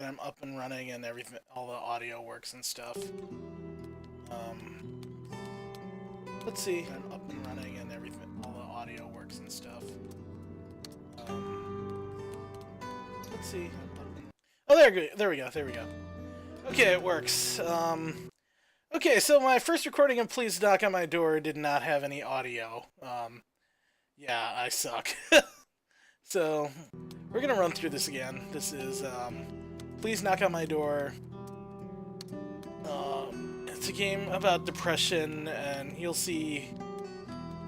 I'm up and running and everything, all the audio works and stuff. Let's see. I'm up and running and everything, all the audio works and stuff. Let's see. Oh, there we go. Okay, it works. Okay, so my first recording of Please Knock on My Door did not have any audio. Yeah, I suck. So, we're gonna run through this again. This is, Please Knock on My Door. It's a game about depression, and you'll see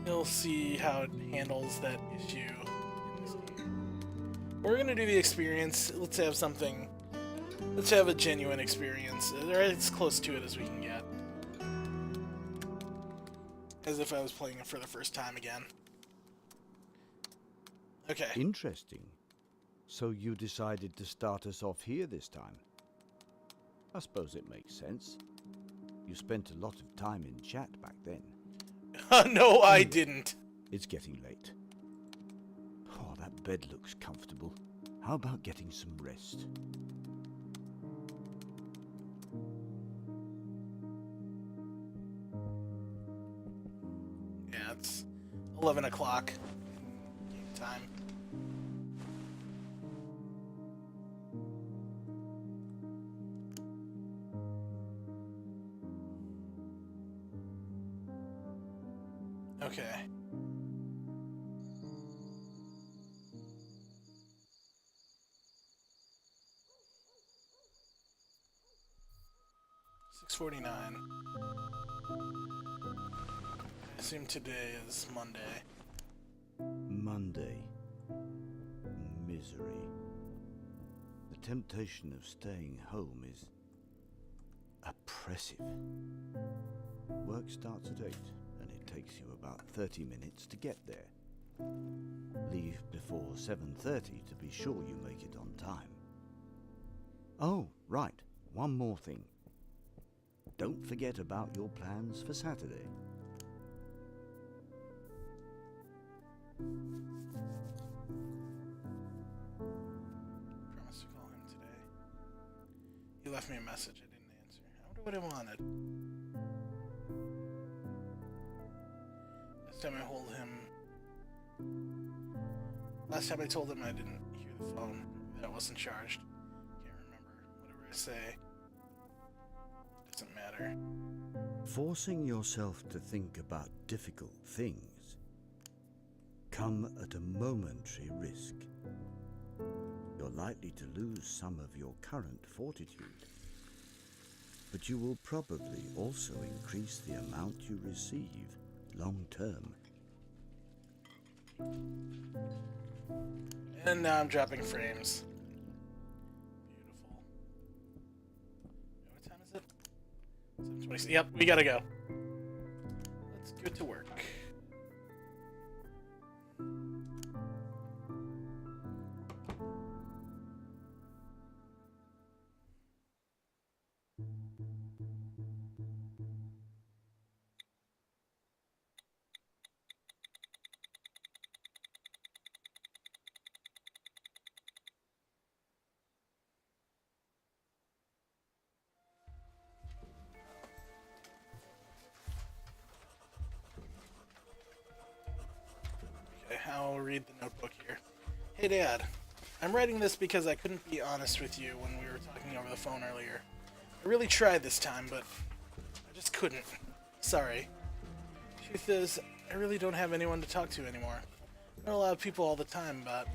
how it handles that issue in this game. We're gonna do the experience. Let's have a genuine experience, or as close to it as we can get. As if I was playing it for the first time again. Okay. Interesting. So you decided to start us off here this time? I suppose it makes sense. You spent a lot of time in chat back then. No, I didn't. It's getting late. Oh, that bed looks comfortable. How about getting some rest? Yeah, it's 11 o'clock. Game time. Okay. $6:49. I assume today is Monday. Monday. Misery. The temptation of staying home is oppressive. Work starts at 8, and it takes you about 30 minutes to get there. Leave before 7:30 to be sure you make it on time. Oh, right. One more thing. Don't forget about your plans for Saturday. Promised to call him today. He left me a message. I didn't answer. I wonder what he wanted. Last time I told him I didn't hear the phone, that it wasn't charged. Can't remember. Whatever I say, it doesn't matter. Forcing yourself to think about difficult things come at a momentary risk. You're likely to lose some of your current fortitude, but you will probably also increase the amount you receive long term. And now I'm dropping frames. Beautiful. What time is it? 7:26. Yep, we gotta go. Let's get to work. I'll read the notebook here. Hey Dad, I'm writing this because I couldn't be honest with you when we were talking over the phone earlier. I really tried this time, but I just couldn't. Sorry. Truth is, I really don't have anyone to talk to anymore. Not a lot of people all the time, but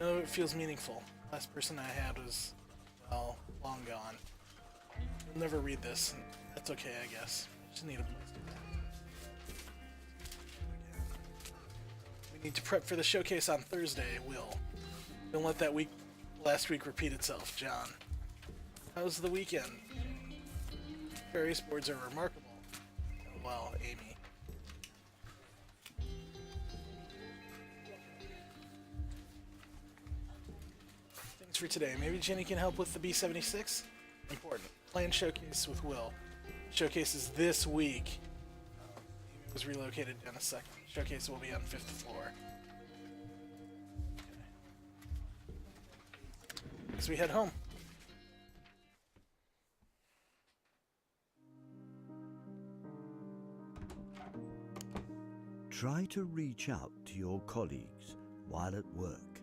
no, it feels meaningful. Last person I had was, well, long gone. You'll never read this, and that's okay, I guess. I just need a place to go. We need to prep for the showcase on Thursday, Will. Don't let that last week repeat itself, John. How's the weekend? Various boards are remarkable. Well, Amy. Things for today. Maybe Jenny can help with the B-76? Important. Planned showcase with Will. Showcase is this week. Amy was relocated in a second. Showcase will be on 5th floor. Okay. As we head home. Try to reach out to your colleagues while at work.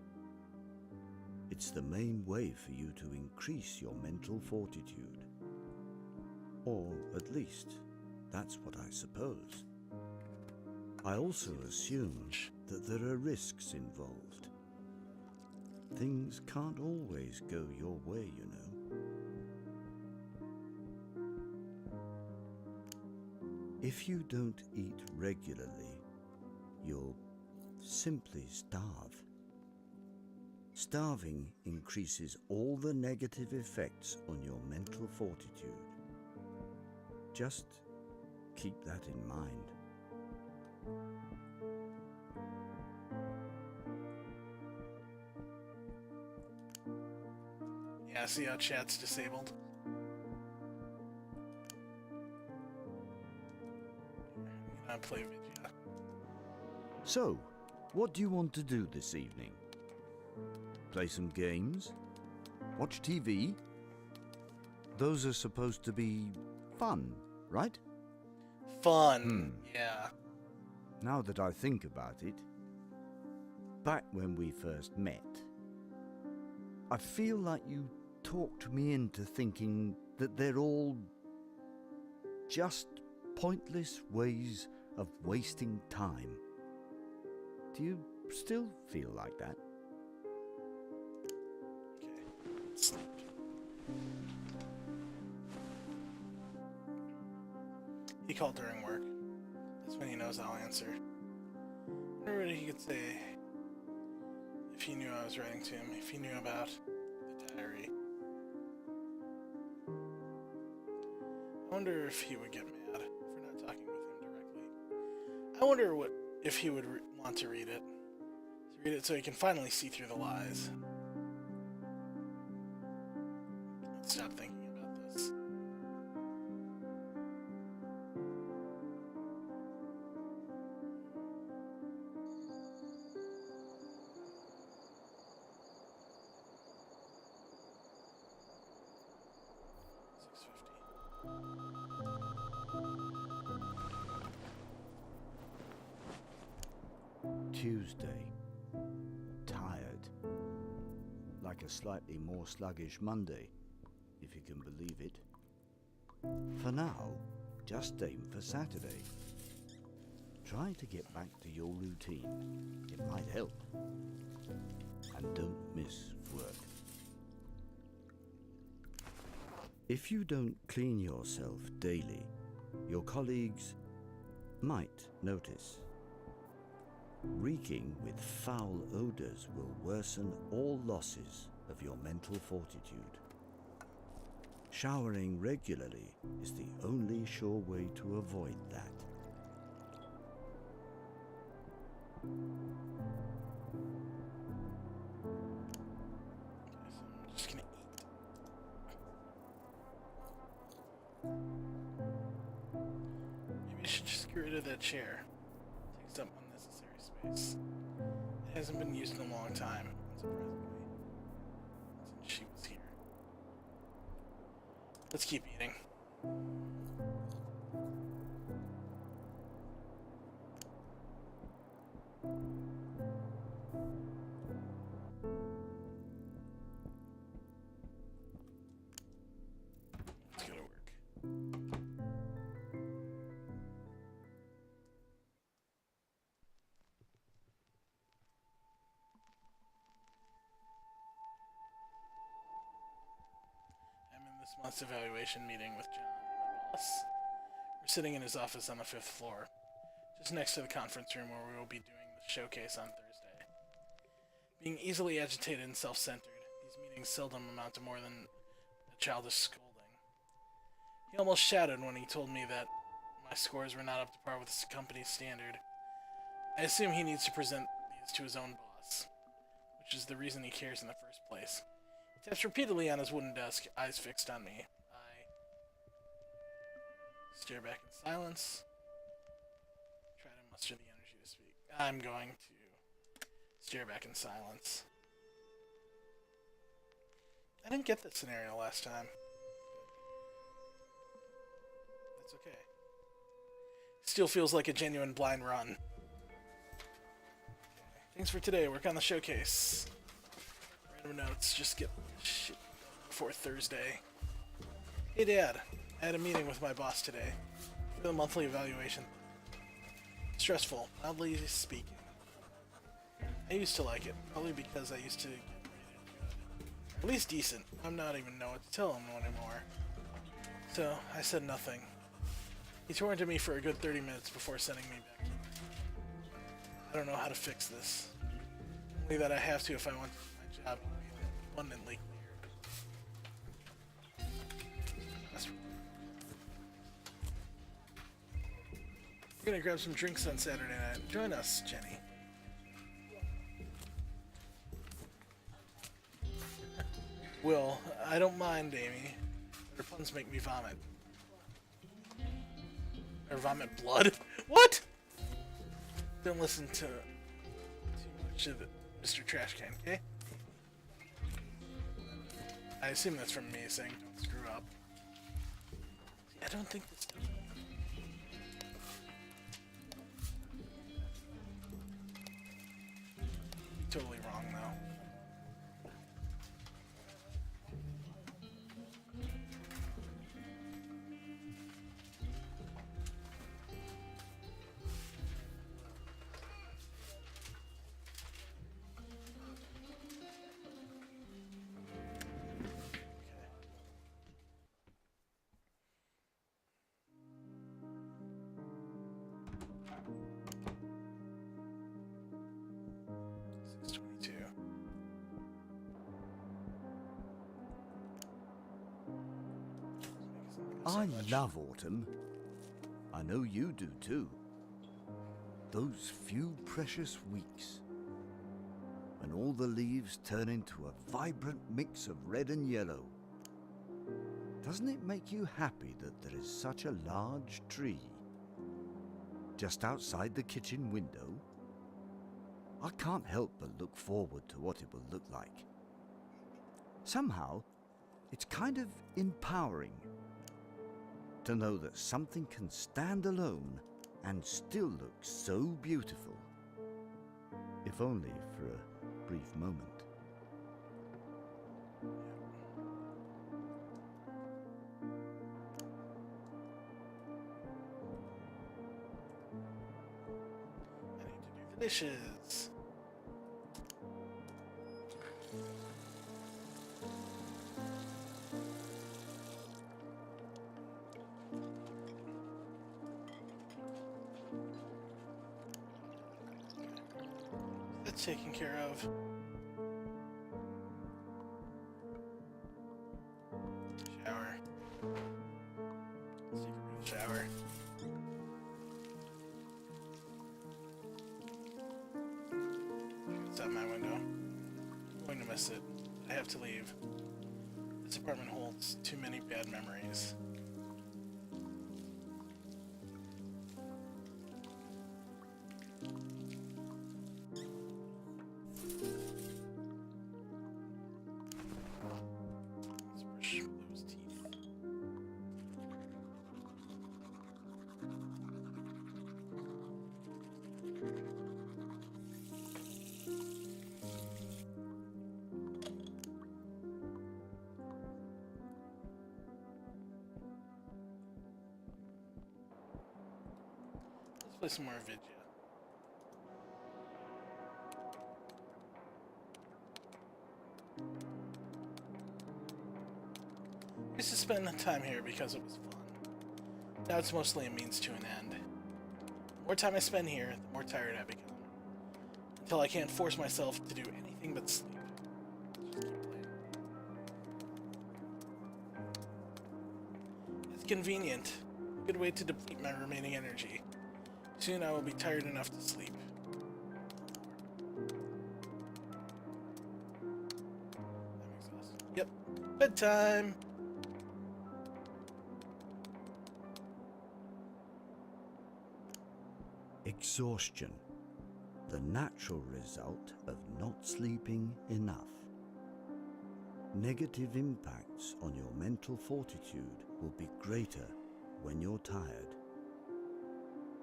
It's the main way for you to increase your mental fortitude. Or at least, that's what I suppose. I also assume that there are risks involved. Things can't always go your way, you know. If you don't eat regularly, you'll simply starve. Starving increases all the negative effects on your mental fortitude. Just keep that in mind. Yeah, see how chat's disabled? I play video. So, what do you want to do this evening? Play some games? Watch TV? Those are supposed to be fun, right? Fun, yeah. Now that I think about it, back when we first met, I feel like you talked me into thinking that they're all just pointless ways of wasting time. Do you still feel like that? Okay. He called during work. That's when he knows I'll answer. I wonder what he could say if he knew I was writing to him, if he knew about the diary. I wonder if he would get mad for not talking with him directly. I wonder if he would want to read it. To read it so he can finally see through the lies. Let's stop thinking about this. Tuesday. Tired. Like a slightly more sluggish Monday, if you can believe it. For now, just aim for Saturday. Try to get back to your routine. It might help. And don't miss work. If you don't clean yourself daily, your colleagues might notice. Reeking with foul odors will worsen all losses of your mental fortitude. Showering regularly is the only sure way to avoid that. I'm just gonna eat. Maybe I should just get rid of that chair. Takes up unnecessary space. It hasn't been used in a long time, unsurprisingly, since she was here. Let's keep eating. Let's go to work. I'm in this month's evaluation meeting with John, my boss. We're sitting in his office on the 5th floor, just next to the conference room where we will be doing the showcase on Thursday. Being easily agitated and self-centered, these meetings seldom amount to more than a childish scolding. He almost shouted when he told me that my scores were not up to par with the company's standard. I assume he needs to present these to his own boss, which is the reason he cares in the first place. He taps repeatedly on his wooden desk, eyes fixed on me. I stare back in silence, try to muster the energy to speak. I'm going to stare back in silence. I didn't get that scenario last time. That's okay. Still feels like a genuine blind run. Things for today. Work on the showcase. Random notes. Just get shit done before Thursday. Hey, Dad. I had a meeting with my boss today for the monthly evaluation. Stressful, oddly speaking. I used to like it, probably because I used to get rated at least decent. I'm not even know what to tell him anymore. So, I said nothing. He tormented me for a good 30 minutes before sending me back. I don't know how to fix this. Only that I have to if I want my job to be abundantly clear. We're gonna grab some drinks on Saturday night. Join us, Jenny. Will, I don't mind, Amy. Her puns make me vomit. Or vomit blood? What? Don't listen to too much of Mr. Trashcan, okay? I assume that's from me saying don't screw up. I don't think this does. Totally wrong, though. I love autumn. I know you do too. Those few precious weeks when all the leaves turn into a vibrant mix of red and yellow. Doesn't it make you happy that there is such a large tree just outside the kitchen window? I can't help but look forward to what it will look like. Somehow, it's kind of empowering to know that something can stand alone and still look so beautiful, if only for a brief moment. I need to do the dishes. That's taken care of. Shower. Secret room shower. It's out my window. I'm going to miss it. I have to leave. This apartment holds too many bad memories. Let's brush those teeth. Let's play some more Vidya. I used to spend time here because it was fun. Now it's mostly a means to an end. The more time I spend here, the more tired I become. Until I can't force myself to do anything but sleep. Just keep playing. It's convenient. A good way to deplete my remaining energy. Soon I will be tired enough to sleep. I'm exhausted. Yep. Bedtime! Exhaustion, the natural result of not sleeping enough. Negative impacts on your mental fortitude will be greater when you're tired.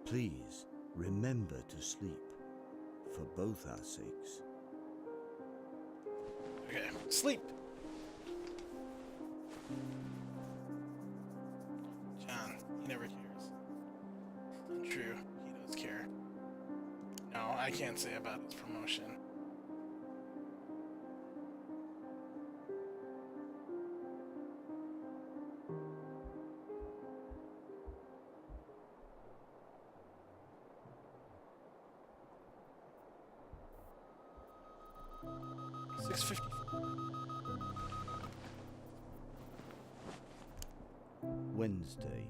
Please remember to sleep for both our sakes. Okay, sleep. John, he never cares. Untrue, he does care. No, I can't say about his promotion. Wednesday.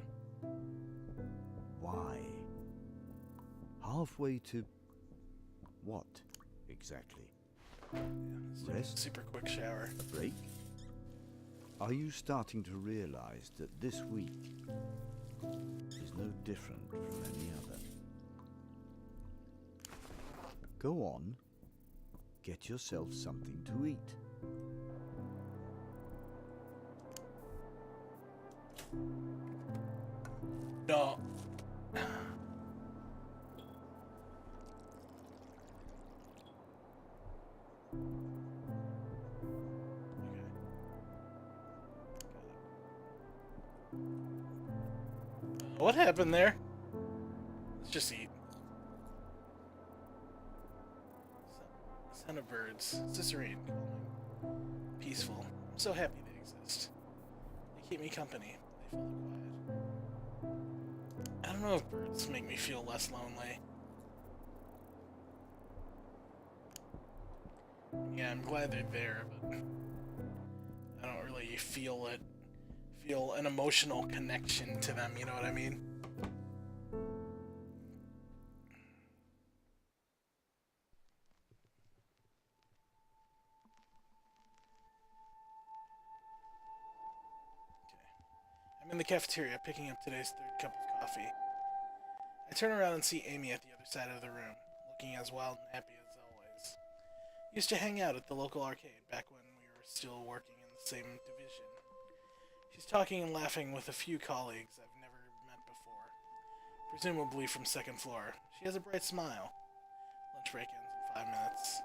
Why? Halfway to what exactly? Yeah, Rest? super quick shower. A break? Are you starting to realize that this week is no different from any other? Go on, get yourself something to eat. No. What happened there? Let's just eat. Son of birds. Serene, calming, peaceful. I'm so happy they exist. They keep me company. They follow quiet. I don't know if birds make me feel less lonely. Yeah, I'm glad they're there, but I don't really feel an emotional connection to them, you know what I mean? I'm in the cafeteria picking up today's third cup of coffee. I turn around and see Amy at the other side of the room, looking as wild and happy as always. Used to hang out at the local arcade back when we were still working in the same division. She's talking and laughing with a few colleagues I've never met before, presumably from second floor. She has a bright smile. Lunch break ends in 5 minutes.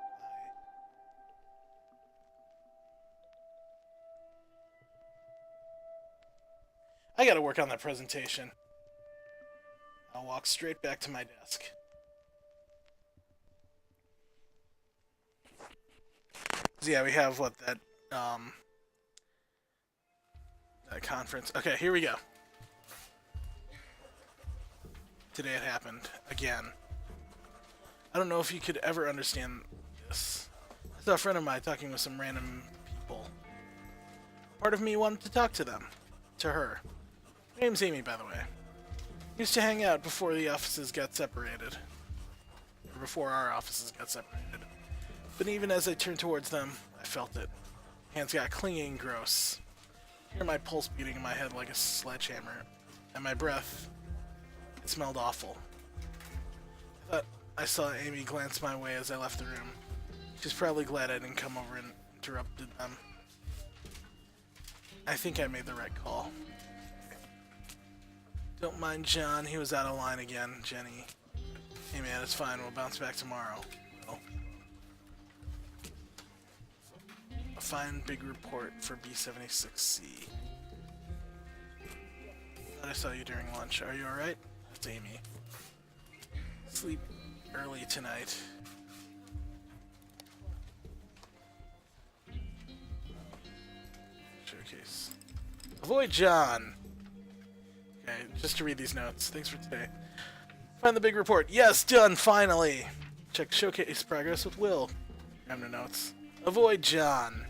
I gotta work on that presentation. I'll walk straight back to my desk. So yeah, we have that conference. Okay, here we go. Today it happened again. I don't know if you could ever understand this. I saw a friend of mine talking with some random people. Part of me wanted to talk to them. To her. Her name's Amy, by the way. Used to hang out before the offices got separated. Or before our offices got separated. But even as I turned towards them, I felt it. Hands got clingy and gross. Hear my pulse beating in my head like a sledgehammer. And my breath, it smelled awful. I thought I saw Amy glance my way as I left the room. She's probably glad I didn't come over and interrupted them. I think I made the right call. Don't mind John, he was out of line again, Jenny. Hey man, it's fine, we'll bounce back tomorrow. Well, a fine big report for B76C. Thought I saw you during lunch. Are you alright? That's Amy. Sleep early tonight. Showcase. Avoid John! Okay, just to read these notes. Thanks for today. Find the big report. Yes, done, finally! Check showcase progress with Will. Grab the notes. Avoid John.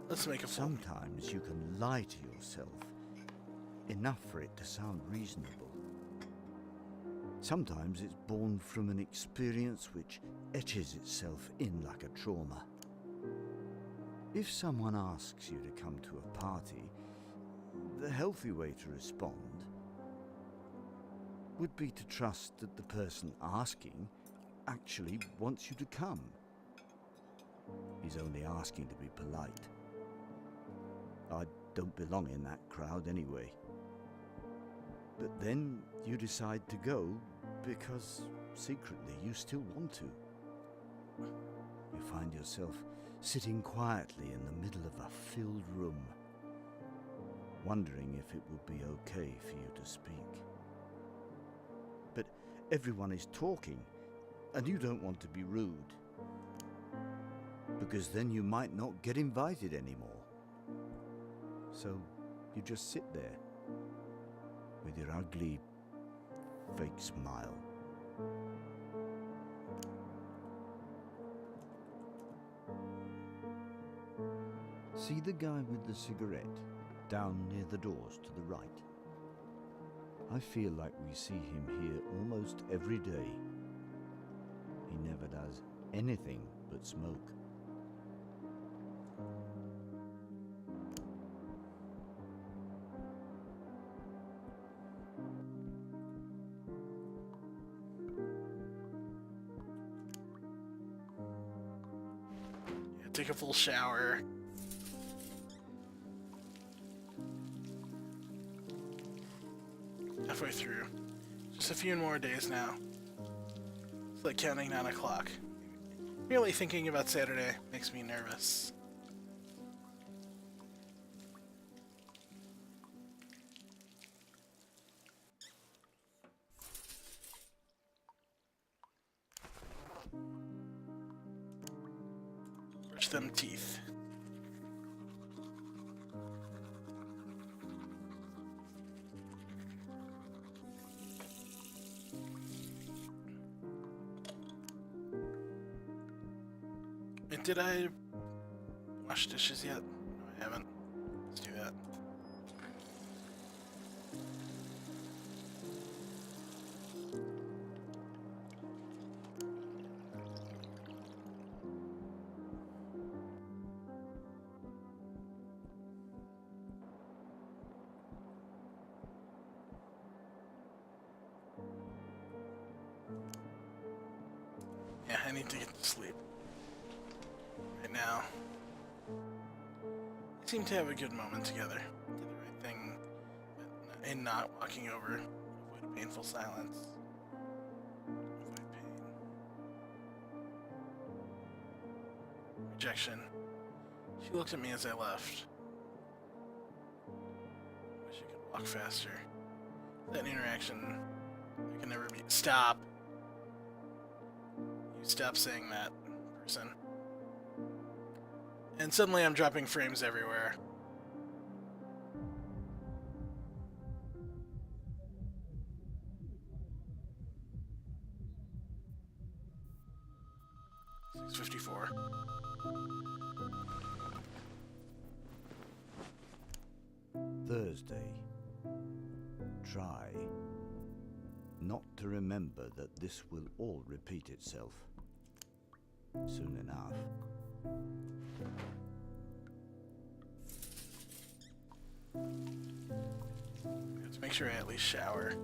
Let's make a full. Sometimes you can lie to yourself, enough for it to sound reasonable. Sometimes it's born from an experience which etches itself in like a trauma. If someone asks you to come to a party, the healthy way to respond would be to trust that the person asking actually wants you to come. He's only asking to be polite. I don't belong in that crowd anyway. But then you decide to go because secretly you still want to. You find yourself sitting quietly in the middle of a filled room, wondering if it would be okay for you to speak. But everyone is talking, and you don't want to be rude, because then you might not get invited anymore. So you just sit there with your ugly, fake smile. See the guy with the cigarette down near the doors to the right? I feel like we see him here almost every day. He never does anything but smoke. Yeah, take a full shower. Halfway through. Just a few more days now. It's like counting 9 o'clock. Merely thinking about Saturday makes me nervous. Brush them teeth. Did I wash dishes yet? No, I haven't. Let's do that. Yeah, I need to get to sleep. Now, we seem to have a good moment together. Did the right thing in not walking over. Avoid a painful silence. Avoid pain. Rejection. She looked at me as I left. Wish I could walk faster. That interaction, I can never be. Stop! You stop saying that, person. And suddenly I'm dropping frames everywhere. $6:54. Thursday. Try not to remember that this will all repeat itself soon enough. Let's make sure I at least shower.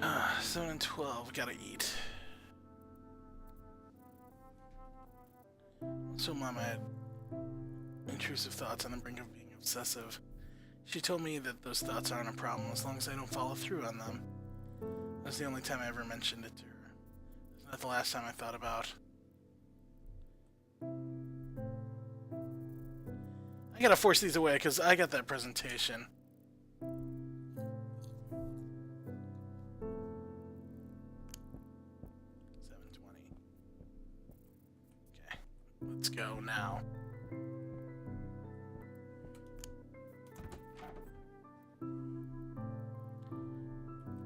Ah, 7 and 12, gotta eat. So Mom had intrusive thoughts on the brink of being obsessive. She told me that those thoughts aren't a problem as long as I don't follow through on them. That's the only time I ever mentioned it to her. It's not the last time I thought about. I gotta force these away because I got that presentation. 7:20. Okay, let's go now.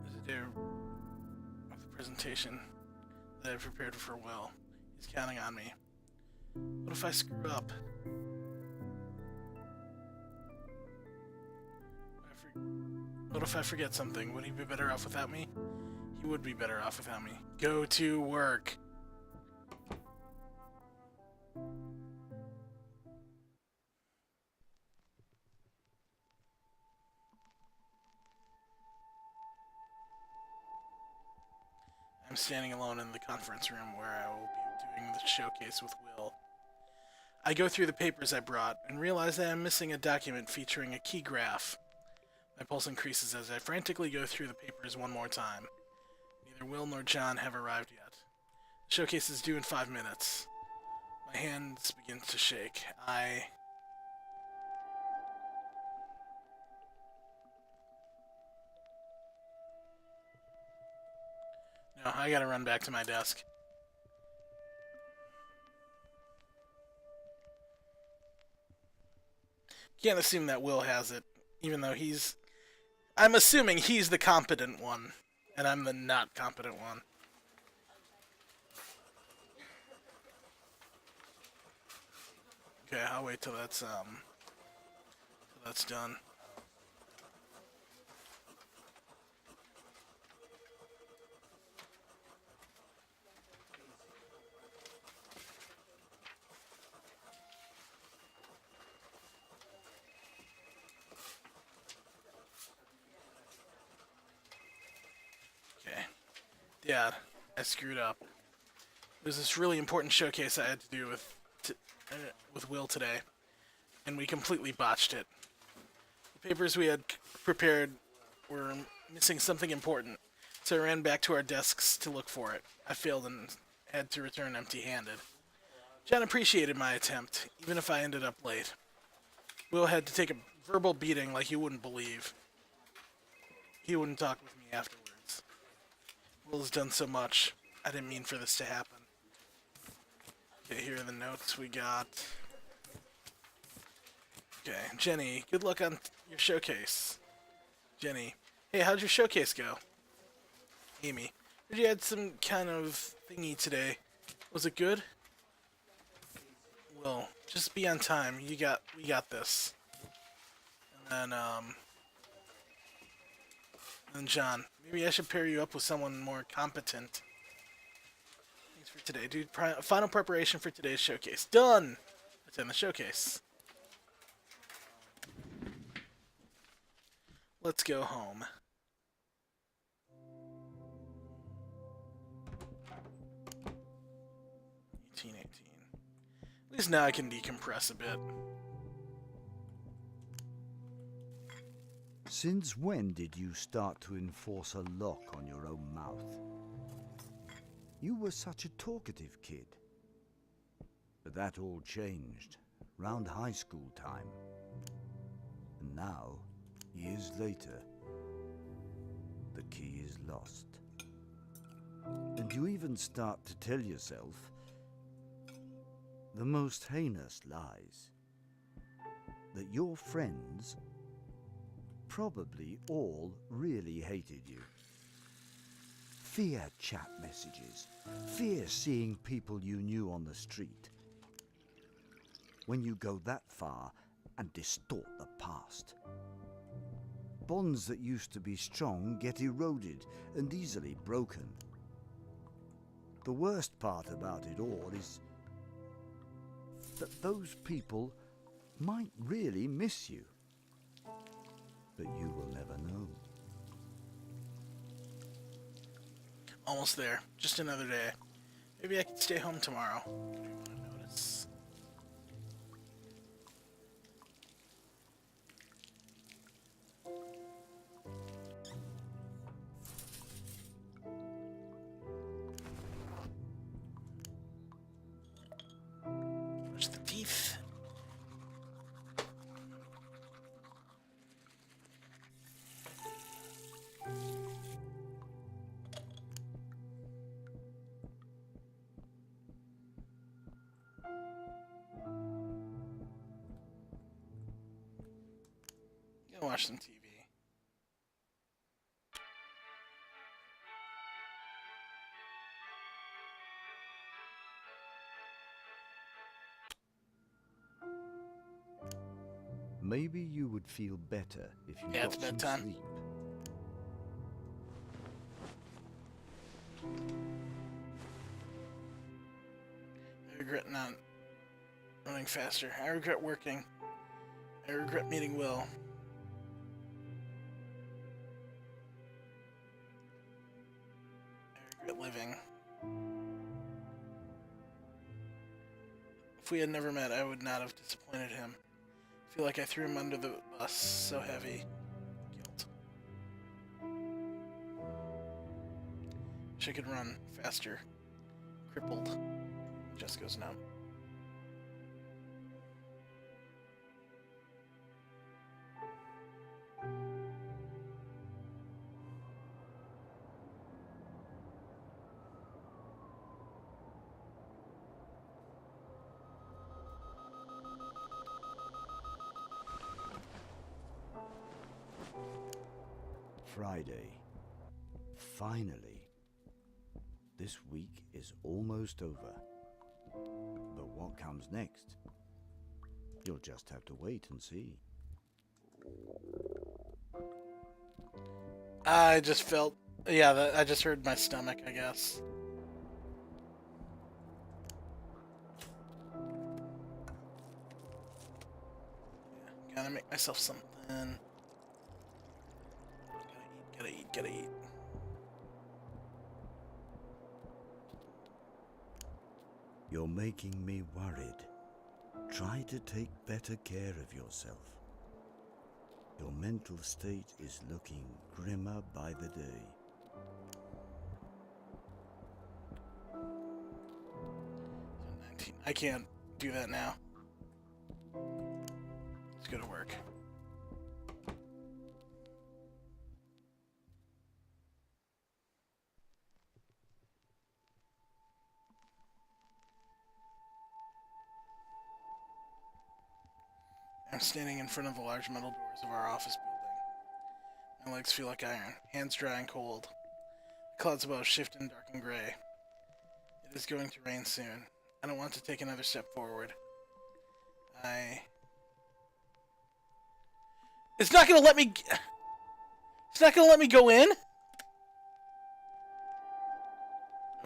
Is it there with the presentation that I prepared for Will. He's counting on me. What if I screw up? What if I forget something? Would he be better off without me? He would be better off without me. Go to work. I'm standing alone in the conference room where I will be doing the showcase with Will. I go through the papers I brought and realize that I'm missing a document featuring a key graph. My pulse increases as I frantically go through the papers one more time. Neither Will nor John have arrived yet. The showcase is due in 5 minutes. My hands begin to shake. No, I gotta run back to my desk. Can't assume that Will has it, even though I'm assuming he's the competent one, and I'm the not competent one. Okay, I'll wait till that's done. Okay. Dad, I screwed up. There's this really important showcase I had to do with Will today, and we completely botched it. The papers we had prepared were missing something important, so I ran back to our desks to look for it. I failed and had to return empty-handed. John appreciated my attempt, even if I ended up late. Will had to take a verbal beating like you wouldn't believe. He wouldn't talk with me afterwards. Will has done so much. I didn't mean for this to happen. Okay, here are the notes we got. Okay, Jenny, good luck on your showcase. Jenny, hey, how'd your showcase go? Amy, heard you had some kind of thingy today. Was it good? Will, just be on time. We got this. And then John, maybe I should pair you up with someone more competent. Thanks for today, dude. Final preparation for today's showcase. Done! Attend the showcase. Let's go home. 1818. At least now I can decompress a bit. Since when did you start to enforce a lock on your own mouth? You were such a talkative kid. But that all changed round high school time. And now, years later, the key is lost. And you even start to tell yourself the most heinous lies. That your friends probably all really hated you. Fear chat messages. Fear seeing people you knew on the street. When you go that far and distort the past, bonds that used to be strong get eroded and easily broken. The worst part about it all is that those people might really miss you. But you will never know. Almost there. Just another day. Maybe I can stay home tomorrow. Notice. Brush the teeth. Gonna watch some TV. Maybe you would feel better if you Yeah, got it's some bedtime. sleep. I regret not running faster. I regret working. I regret meeting Will. I regret living. If we had never met, I would not have disappointed him. I feel like I threw him under the bus. So heavy. Guilt. Wish I could run faster. Crippled. Just goes numb. Friday. Finally. This week is almost over. But what comes next? You'll just have to wait and see. I just felt... Yeah, I just heard my stomach, I guess. Yeah, gotta make myself something. Gotta eat. You're making me worried. Try to take better care of yourself. Your mental state is looking grimmer by the day. I can't do that now. Let's go to work. I'm standing in front of the large metal doors of our office building. My legs feel like iron, hands dry and cold. The clouds above shift in dark and gray. It is going to rain soon. I don't want to take another step forward. It's not gonna let me... It's not gonna let me go in?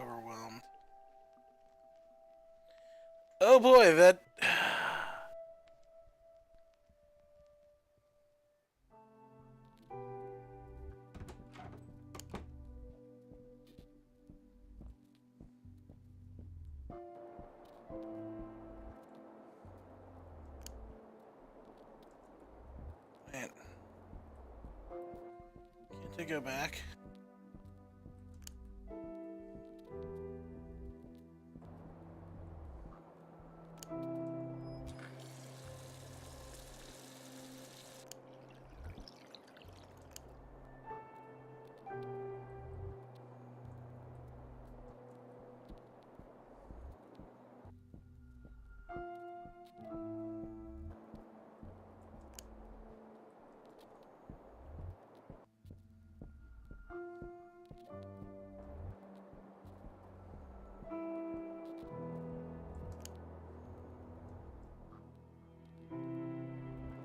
Overwhelmed. Oh boy, that... Man. Can't I go back?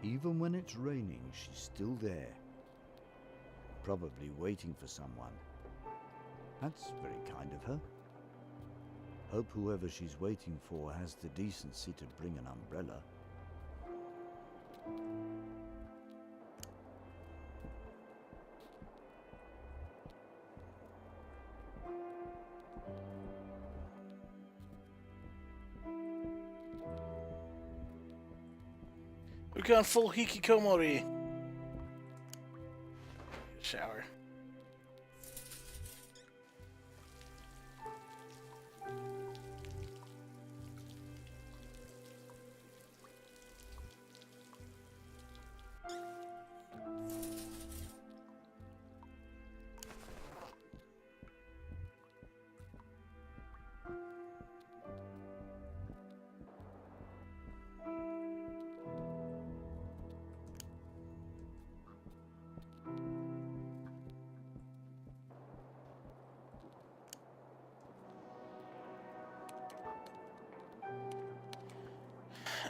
Even when it's raining, she's still there. Probably waiting for someone. That's very kind of her. Hope whoever she's waiting for has the decency to bring an umbrella. We've gone full hikikomori. Shower.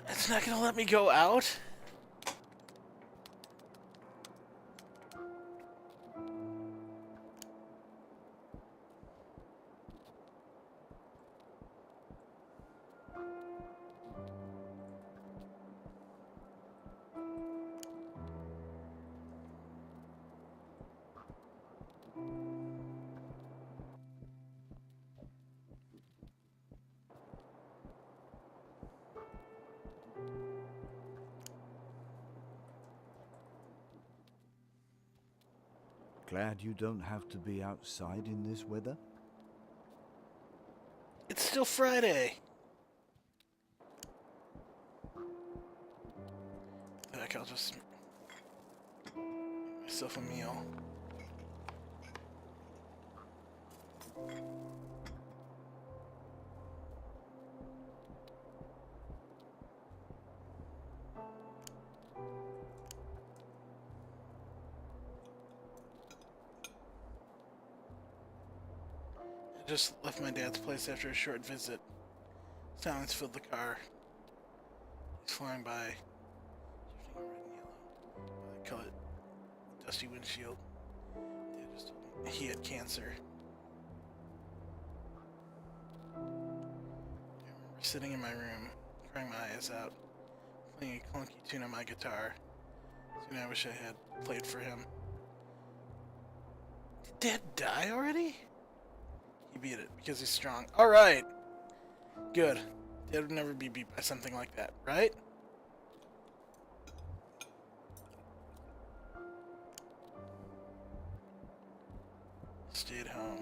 It's not gonna let me go out? Glad you don't have to be outside in this weather? It's still Friday. Heck, I'll just make myself a meal. I just left my dad's place after a short visit. Silence filled the car. He's flying by, shifting red and yellow. I call it dusty windshield. Dad just told me he had cancer. I remember sitting in my room, crying my eyes out, playing a clunky tune on my guitar. Soon I wish I had played for him. Did Dad die already? He beat it because he's strong. Alright! Good. Dad would never be beat by something like that, right? Stayed home.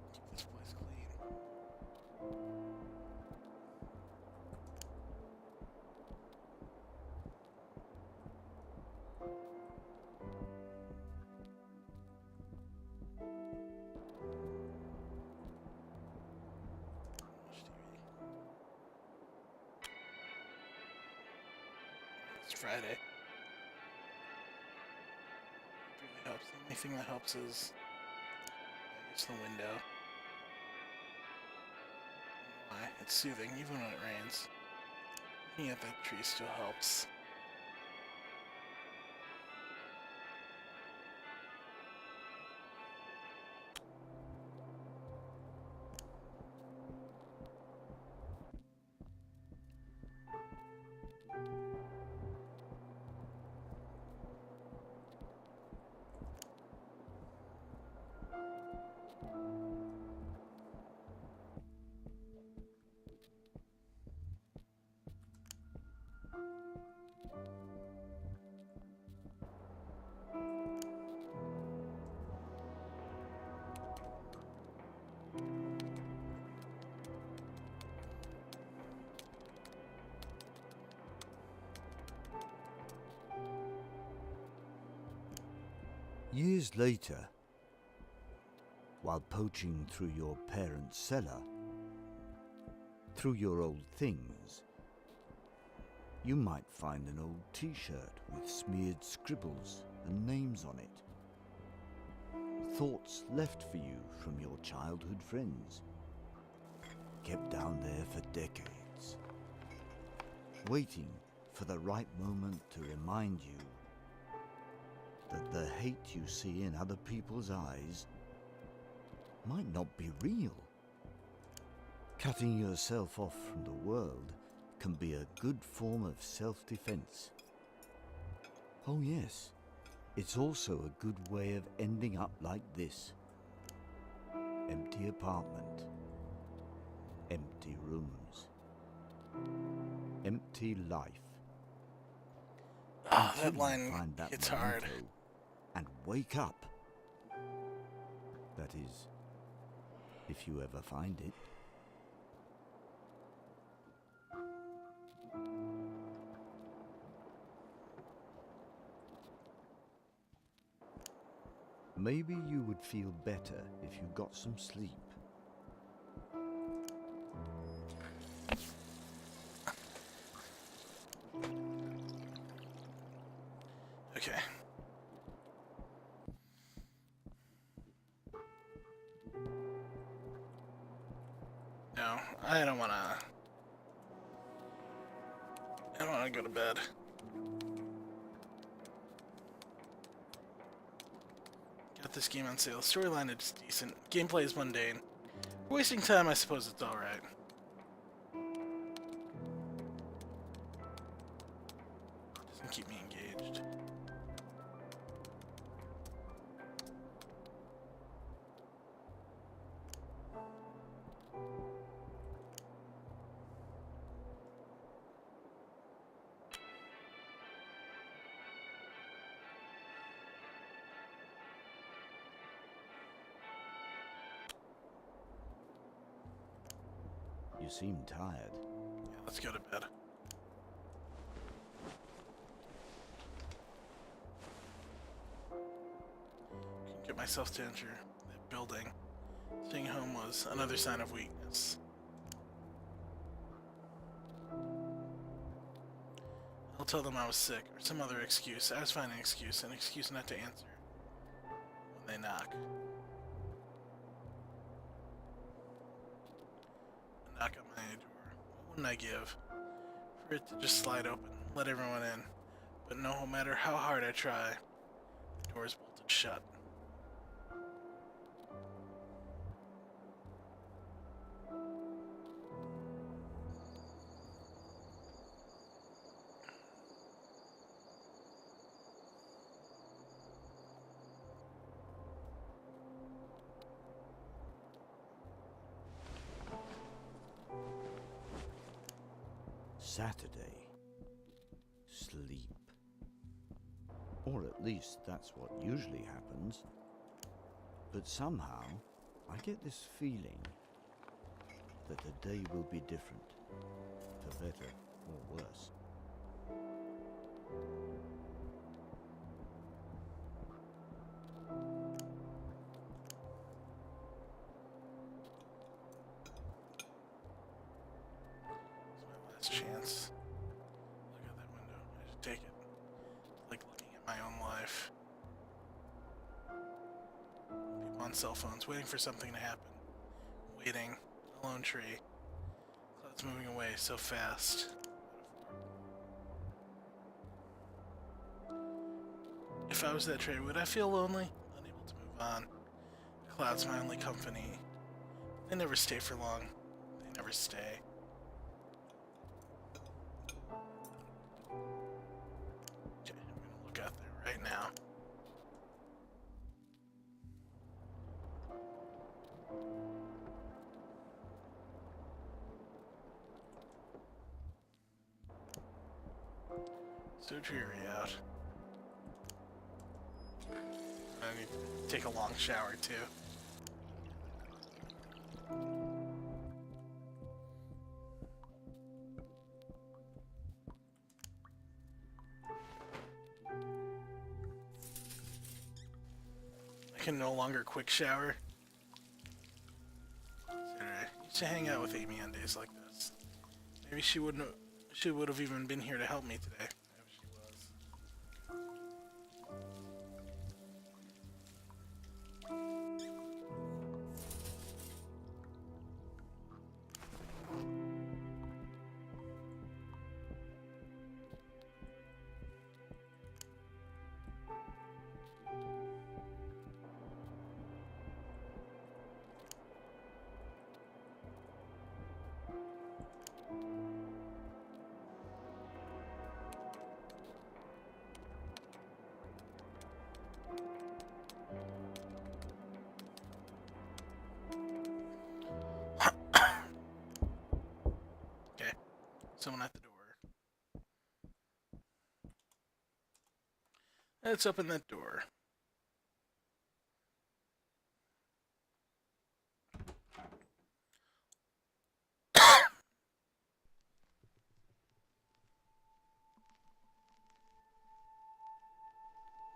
Keep this place clean. Watch TV. It's Friday. It really helps. The only thing that helps is I guess the window. Why? It's soothing, even when it rains. Looking at that tree still helps. Years later, while poaching through your parents' cellar, through your old things, you might find an old t-shirt with smeared scribbles and names on it. Thoughts left for you from your childhood friends, kept down there for decades, waiting for the right moment to remind you that the hate you see in other people's eyes might not be real. Cutting yourself off from the world can be a good form of self-defense. Oh yes, it's also a good way of ending up like this. Empty apartment, empty rooms, empty life. Ah, that Until you line find that hits hard. memento and wake up. That is, if you ever find it. Maybe you would feel better if you got some sleep. Okay. No, I don't wanna go to bed. Got this game on sale. Storyline is decent. Gameplay is mundane. Wasting time, I suppose it's alright. Doesn't keep me engaged. You seem tired. Yeah, let's go to bed. Couldn't get myself to enter that building. Staying home was another sign of weakness. I'll tell them I was sick, or some other excuse. I was finding an excuse not to answer when they knock. A knock on my door. What wouldn't I give for it to just slide open, let everyone in? But no matter how hard I try, the door is bolted shut. Saturday. Sleep. Or at least that's what usually happens. But somehow, I get this feeling that the day will be different, for better or worse. It's my last chance. Look out that window. I should take it. It's like looking at my own life. People on cell phones waiting for something to happen. Waiting. A lone tree. Clouds moving away so fast. If I was that tree, would I feel lonely? Unable to move on. The clouds my only company. They never stay for long. They never stay. Okay, I'm gonna look out there right now. So dreary out. I need to take a long shower too. I can no longer quick shower. I used to hang out with Amy on days like this. Maybe she would have even been here to help me today. If she was. Okay, someone at the door. Let's open that door.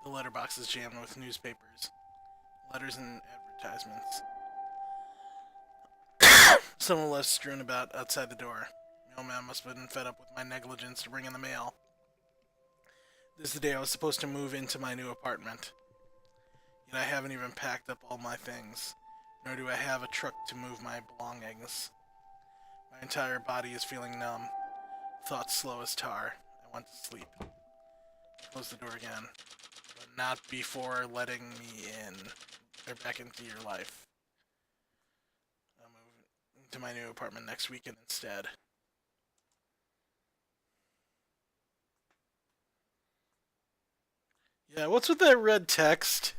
The letterbox is jammed with newspapers, letters, and advertisements. Someone left strewn about outside the door. Mailman must have been fed up with my negligence to bring in the mail. This is the day I was supposed to move into my new apartment. Yet I haven't even packed up all my things, nor do I have a truck to move my belongings. My entire body is feeling numb. Thoughts slow as tar. I want to sleep. Close the door again. But not before letting me in. Or back into your life. I'll move into my new apartment next weekend instead. Yeah, what's with that red text?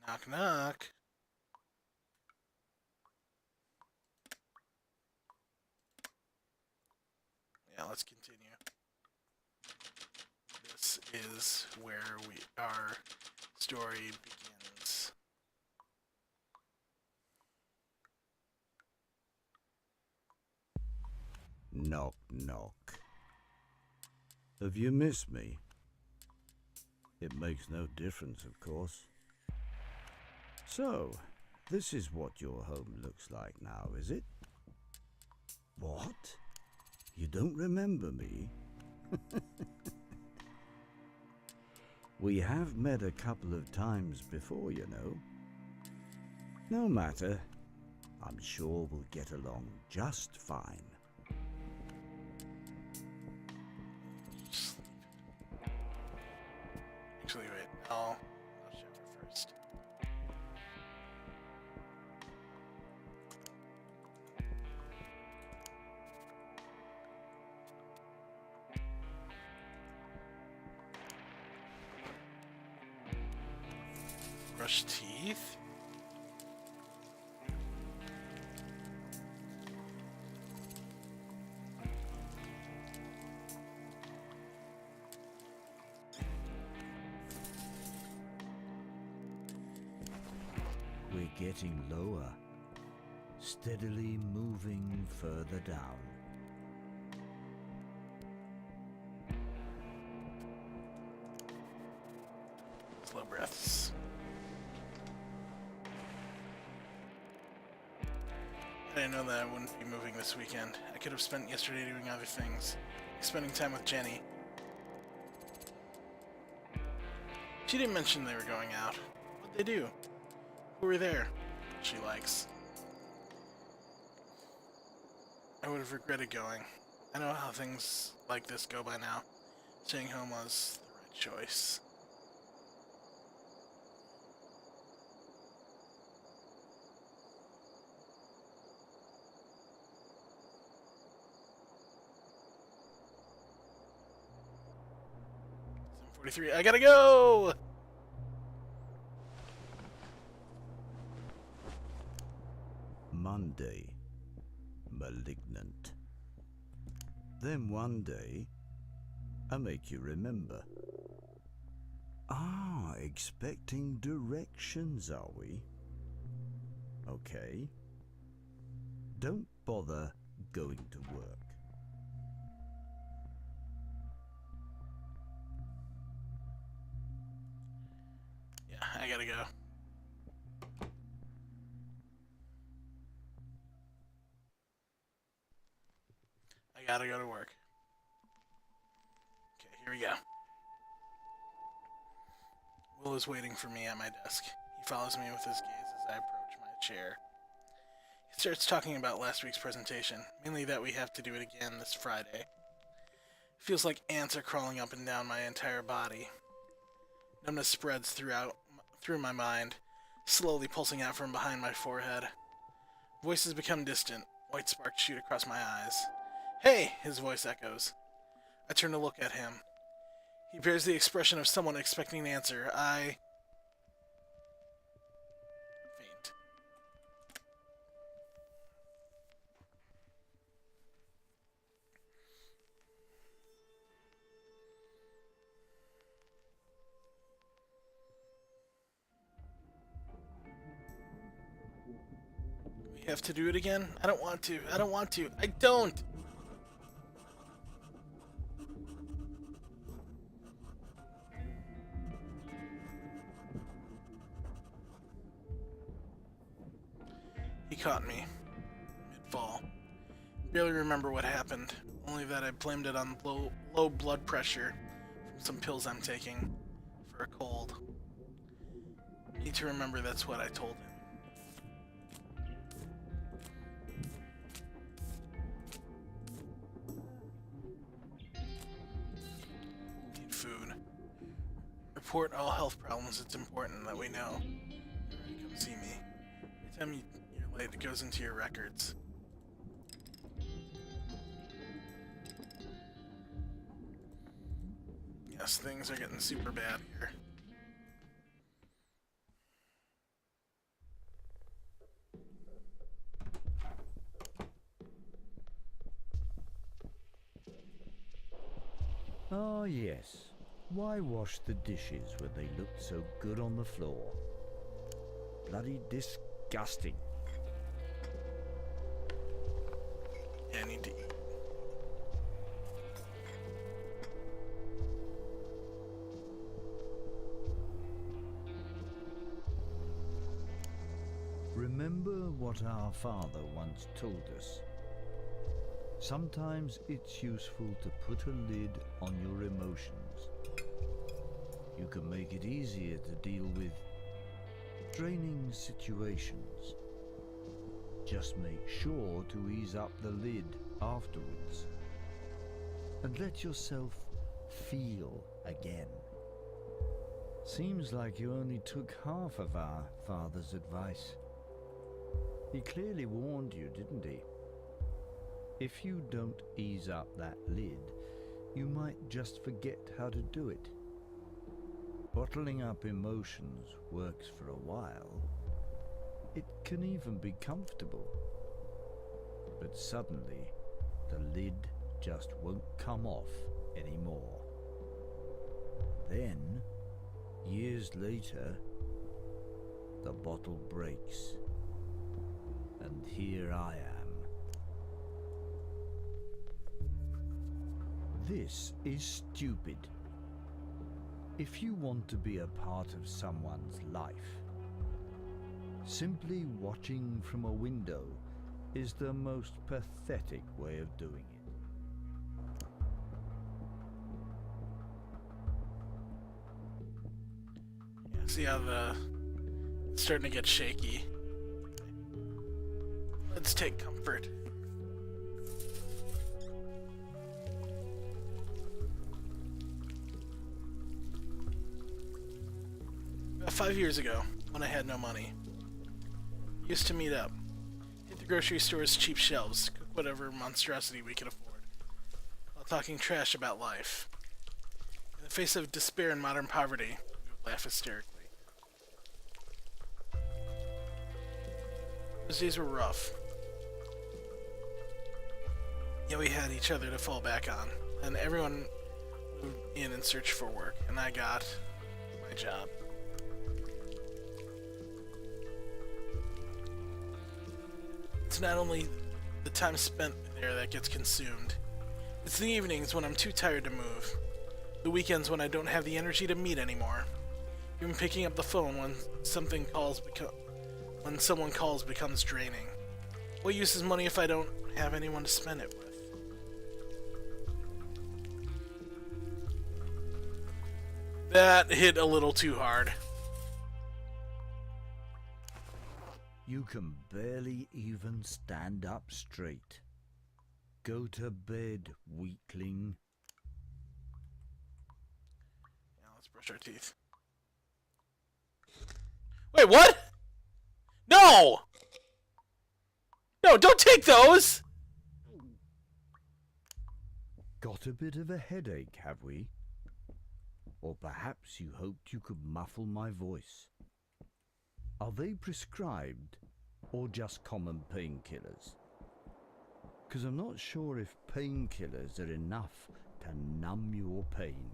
Knock, knock. Yeah, let's continue. This is where our story begins. Knock, knock. Have you missed me? It makes no difference, of course. So, this is what your home looks like now, is it? What? You don't remember me? We have met a couple of times before, you know. No matter. I'm sure we'll get along just fine. Sleep. Actually, wait. I'll shower first. Brush teeth? We're getting lower, steadily moving further down. Slow breaths. I didn't know that I wouldn't be moving this weekend. I could have spent yesterday doing other things, like spending time with Jenny. She didn't mention they were going out. What'd they do? Who were there? She likes. I would have regretted going. I know how things like this go by now. Staying home was the right choice. .43. I gotta go! Monday, malignant. Then one day, I make you remember. Ah, expecting directions, are we? Okay. Don't bother going to work. Yeah, I gotta go. I gotta go to work. Okay, here we go. Will is waiting for me at my desk. He follows me with his gaze as I approach my chair. He starts talking about last week's presentation, mainly that we have to do it again this Friday. It feels like ants are crawling up and down my entire body. Numbness spreads through my mind, slowly pulsing out from behind my forehead. Voices become distant. White sparks shoot across my eyes. "Hey!" his voice echoes. I turn to look at him. He bears the expression of someone expecting an answer. I faint. We have to do it again? I don't want to. I don't want to. I don't! He caught me mid-fall. Barely remember what happened, only that I blamed it on low blood pressure from some pills I'm taking for a cold. Need to remember that's what I told him. Need food. Report all health problems. It's important that we know. Alright, come see me. Every time you're late, it goes into your records. Yes, things are getting super bad here. Oh, yes. Why wash the dishes when they looked so good on the floor? Bloody disgusting. Yeah, I need to eat. Remember what our father once told us. Sometimes it's useful to put a lid on your emotions. You can make it easier to deal with draining situations. Just make sure to ease up the lid afterwards and let yourself feel again. Seems like you only took half of our father's advice. He clearly warned you, didn't he? If you don't ease up that lid, you might just forget how to do it. Bottling up emotions works for a while. It can even be comfortable. But suddenly, the lid just won't come off anymore. Then, years later, the bottle breaks. And here I am. This is stupid. If you want to be a part of someone's life, simply watching from a window is the most pathetic way of doing it. Yeah, see how it's starting to get shaky. Let's take comfort. About 5 years ago, when I had no money, used to meet up, hit the grocery store's cheap shelves, cook whatever monstrosity we could afford, while talking trash about life. In the face of despair and modern poverty, we would laugh hysterically. Those days were rough. Yet we had each other to fall back on, and everyone moved in search for work, and I got my job. It's not only the time spent there that gets consumed, it's the evenings when I'm too tired to move, the weekends when I don't have the energy to meet anymore, even picking up the phone when someone calls becomes draining. What use is money if I don't have anyone to spend it with? That hit a little too hard. You can barely even stand up straight. Go to bed, weakling. Now let's brush our teeth. Wait, what? No! No, don't take those! Got a bit of a headache, have we? Or perhaps you hoped you could muffle my voice. Are they prescribed or just common painkillers? Because I'm not sure if painkillers are enough to numb your pain.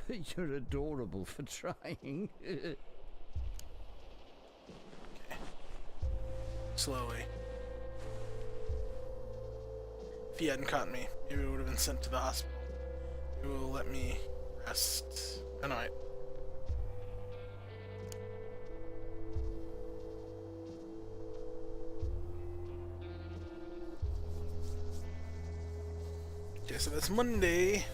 But you're adorable for trying. Okay. Slowly. If he hadn't caught me, maybe we would have been sent to the hospital. He will let me rest. Oh no, wait. Okay, so that's Monday.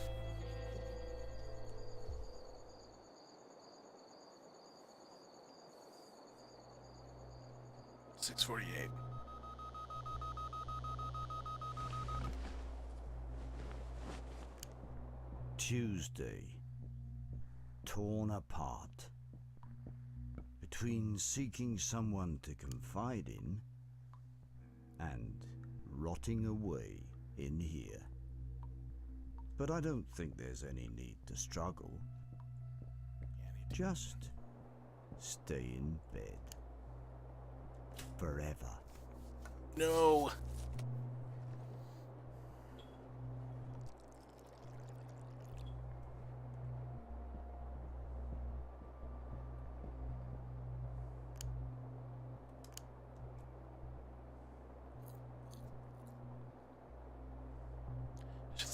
$6:48. Tuesday. Torn apart. Between seeking someone to confide in and rotting away in here. But I don't think there's any need to struggle. Just stay in bed. Forever. No.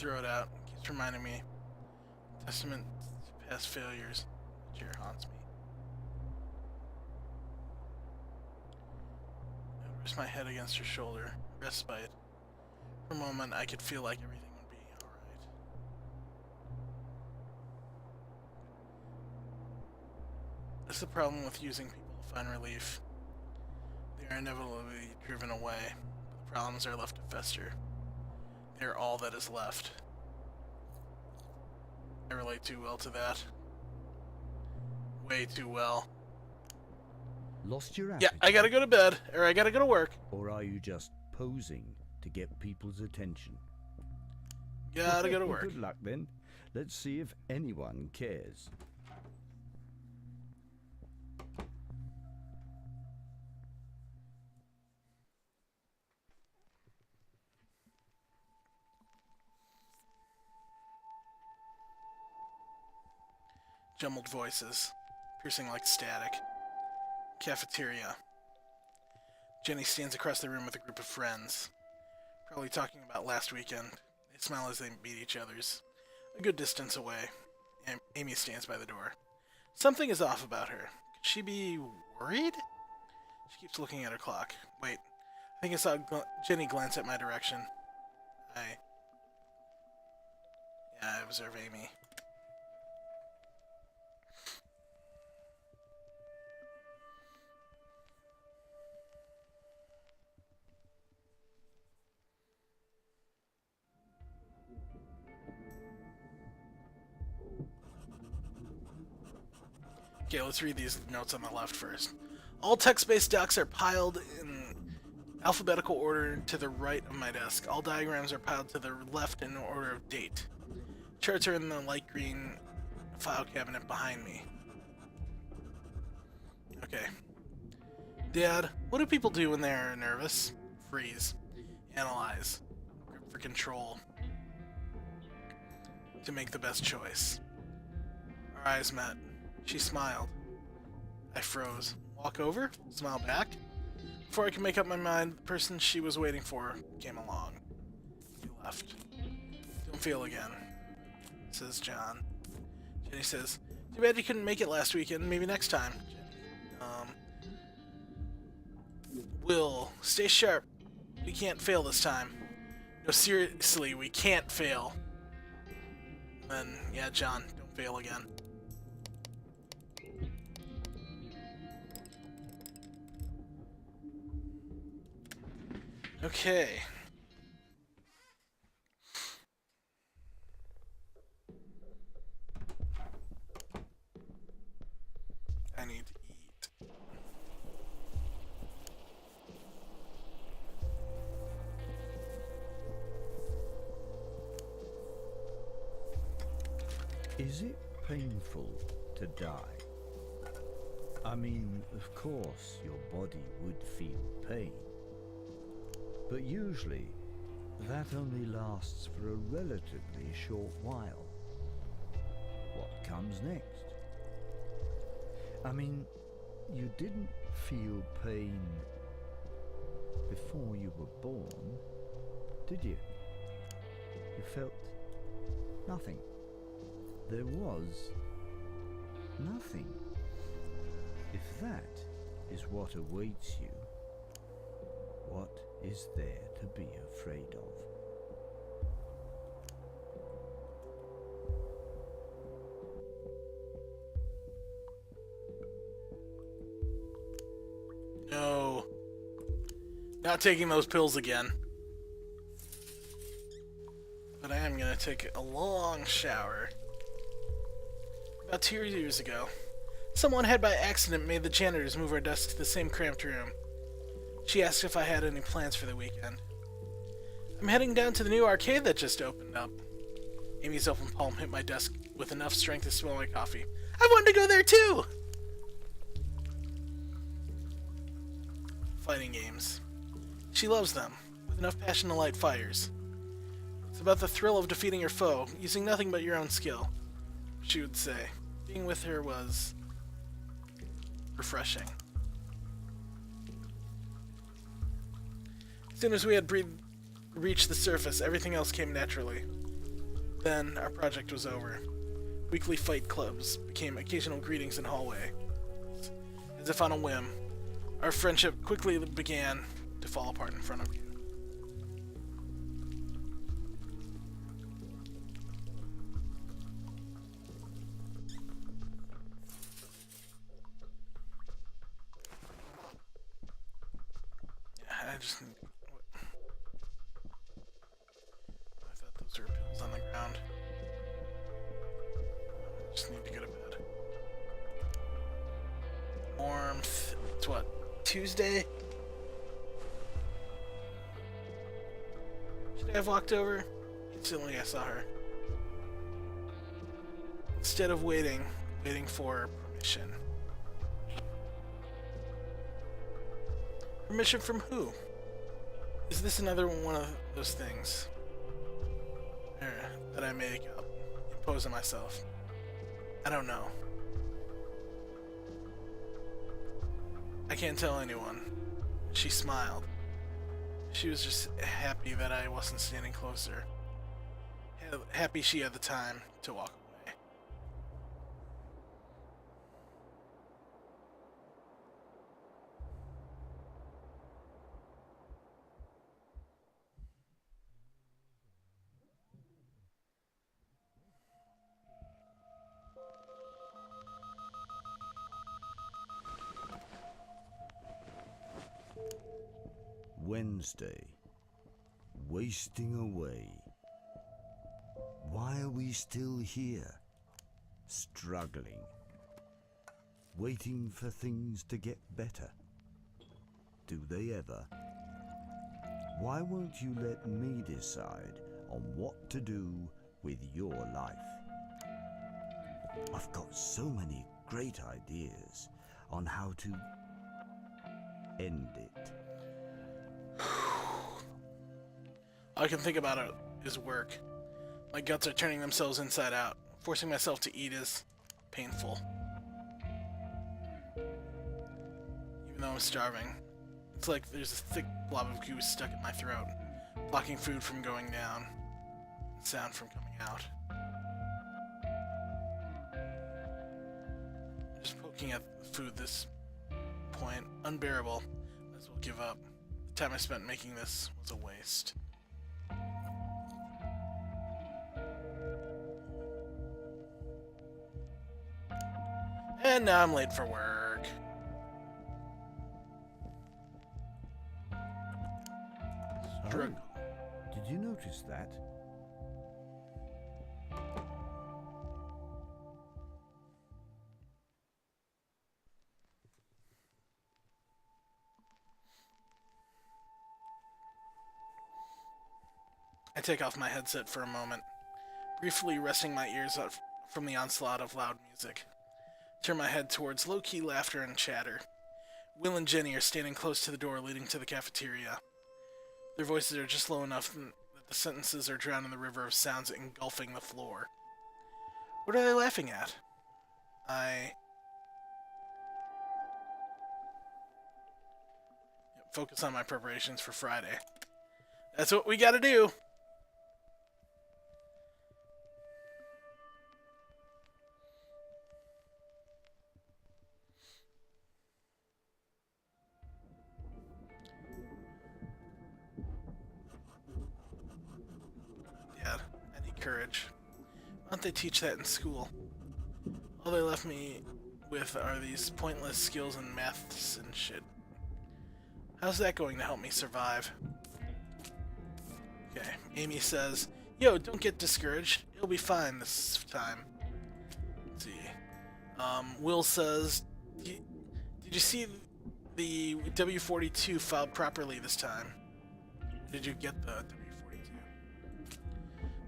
throw it out. It keeps reminding me. Testament to past failures. Cheer haunts me. I rest my head against her shoulder. Respite. For a moment, I could feel like everything would be alright. That's the problem with using people to find relief. They are inevitably driven away. The problems are left to fester. They are all that is left. I relate too well to that. Way too well. Lost your Yeah, appetite? I gotta go to bed, or I gotta go to work. Or are you just posing to get people's attention? Gotta go to work. Good luck then. Let's see if anyone cares. Jumbled voices, piercing like static. Cafeteria. Jenny stands across the room with a group of friends, probably talking about last weekend. They smile as they meet each other's a good distance away. Amy stands by the door. Something is off about her. Could she be worried? She keeps looking at her clock. Wait, I think I saw Jenny glance at my direction. I observe Amy. Okay, let's read these notes on the left first. All text-based docs are piled in alphabetical order to the right of my desk. All diagrams are piled to the left in order of date. Charts are in the light green file cabinet behind me. Okay. Dad, what do people do when they're nervous? Freeze. Analyze. Grip for control. To make the best choice. Our eyes met. She smiled. I froze. Walk over? Smile back? Before I could make up my mind, the person she was waiting for came along. He left. Don't feel again, says John. Jenny says, too bad you couldn't make it last weekend. Maybe next time. Will, stay sharp. We can't fail this time. No, seriously, we can't fail. Then, yeah, John, don't fail again. Okay. I need to eat. Is it painful to die? I mean, of course, your body would feel pain. But usually, that only lasts for a relatively short while. What comes next? I mean, you didn't feel pain before you were born, did you? You felt nothing. There was nothing. If that is what awaits you, what is there to be afraid of? No. Not taking those pills again. But I am gonna take a long shower. About 2 years ago, someone had by accident made the janitors move our desk to the same cramped room. She asked if I had any plans for the weekend. I'm heading down to the new arcade that just opened up. Amy's open palm hit my desk with enough strength to spill my coffee. I wanted to go there too! Fighting games. She loves them, with enough passion to light fires. It's about the thrill of defeating your foe, using nothing but your own skill. She would say. Being with her was refreshing. As soon as we had reached the surface, everything else came naturally. Then our project was over. Weekly fight clubs became occasional greetings in hallway. As if on a whim, our friendship quickly began to fall apart in front of you. I just need... I thought those were pills on the ground. I just need to go to bed. Warmth. It's what? Tuesday? Should I have walked over? Instantly I saw her. Instead of waiting for permission. Permission from who? Is this another one of those things that I make up, impose on myself? I don't know. I can't tell anyone. She smiled. She was just happy that I wasn't standing closer. Happy she had the time to walk away. Wednesday. Wasting away. Why are we still here? Struggling. Waiting for things to get better. Do they ever? Why won't you let me decide on what to do with your life? I've got so many great ideas on how to end it. All I can think about it is work. My guts are turning themselves inside out. Forcing myself to eat is painful. Even though I'm starving. It's like there's a thick blob of goo stuck in my throat, blocking food from going down, and sound from coming out. Just poking at the food at this point, unbearable. Might as well give up. The time I spent making this was a waste. And now I'm late for work. Struggle. Did you notice that? I take off my headset for a moment, briefly resting my ears out from the onslaught of loud music. Turn my head towards low-key laughter and chatter. Will and Jenny are standing close to the door leading to the cafeteria. Their voices are just low enough that the sentences are drowned in the river of sounds engulfing the floor. What are they laughing at? Focus on my preparations for Friday. That's what we gotta do! Courage. Why don't they teach that in school? All they left me with are these pointless skills in maths and shit. How's that going to help me survive? Okay, Amy says, yo, don't get discouraged. It'll be fine this time. Let's see. Will says, did you see the W42 filed properly this time? Did you get the W42?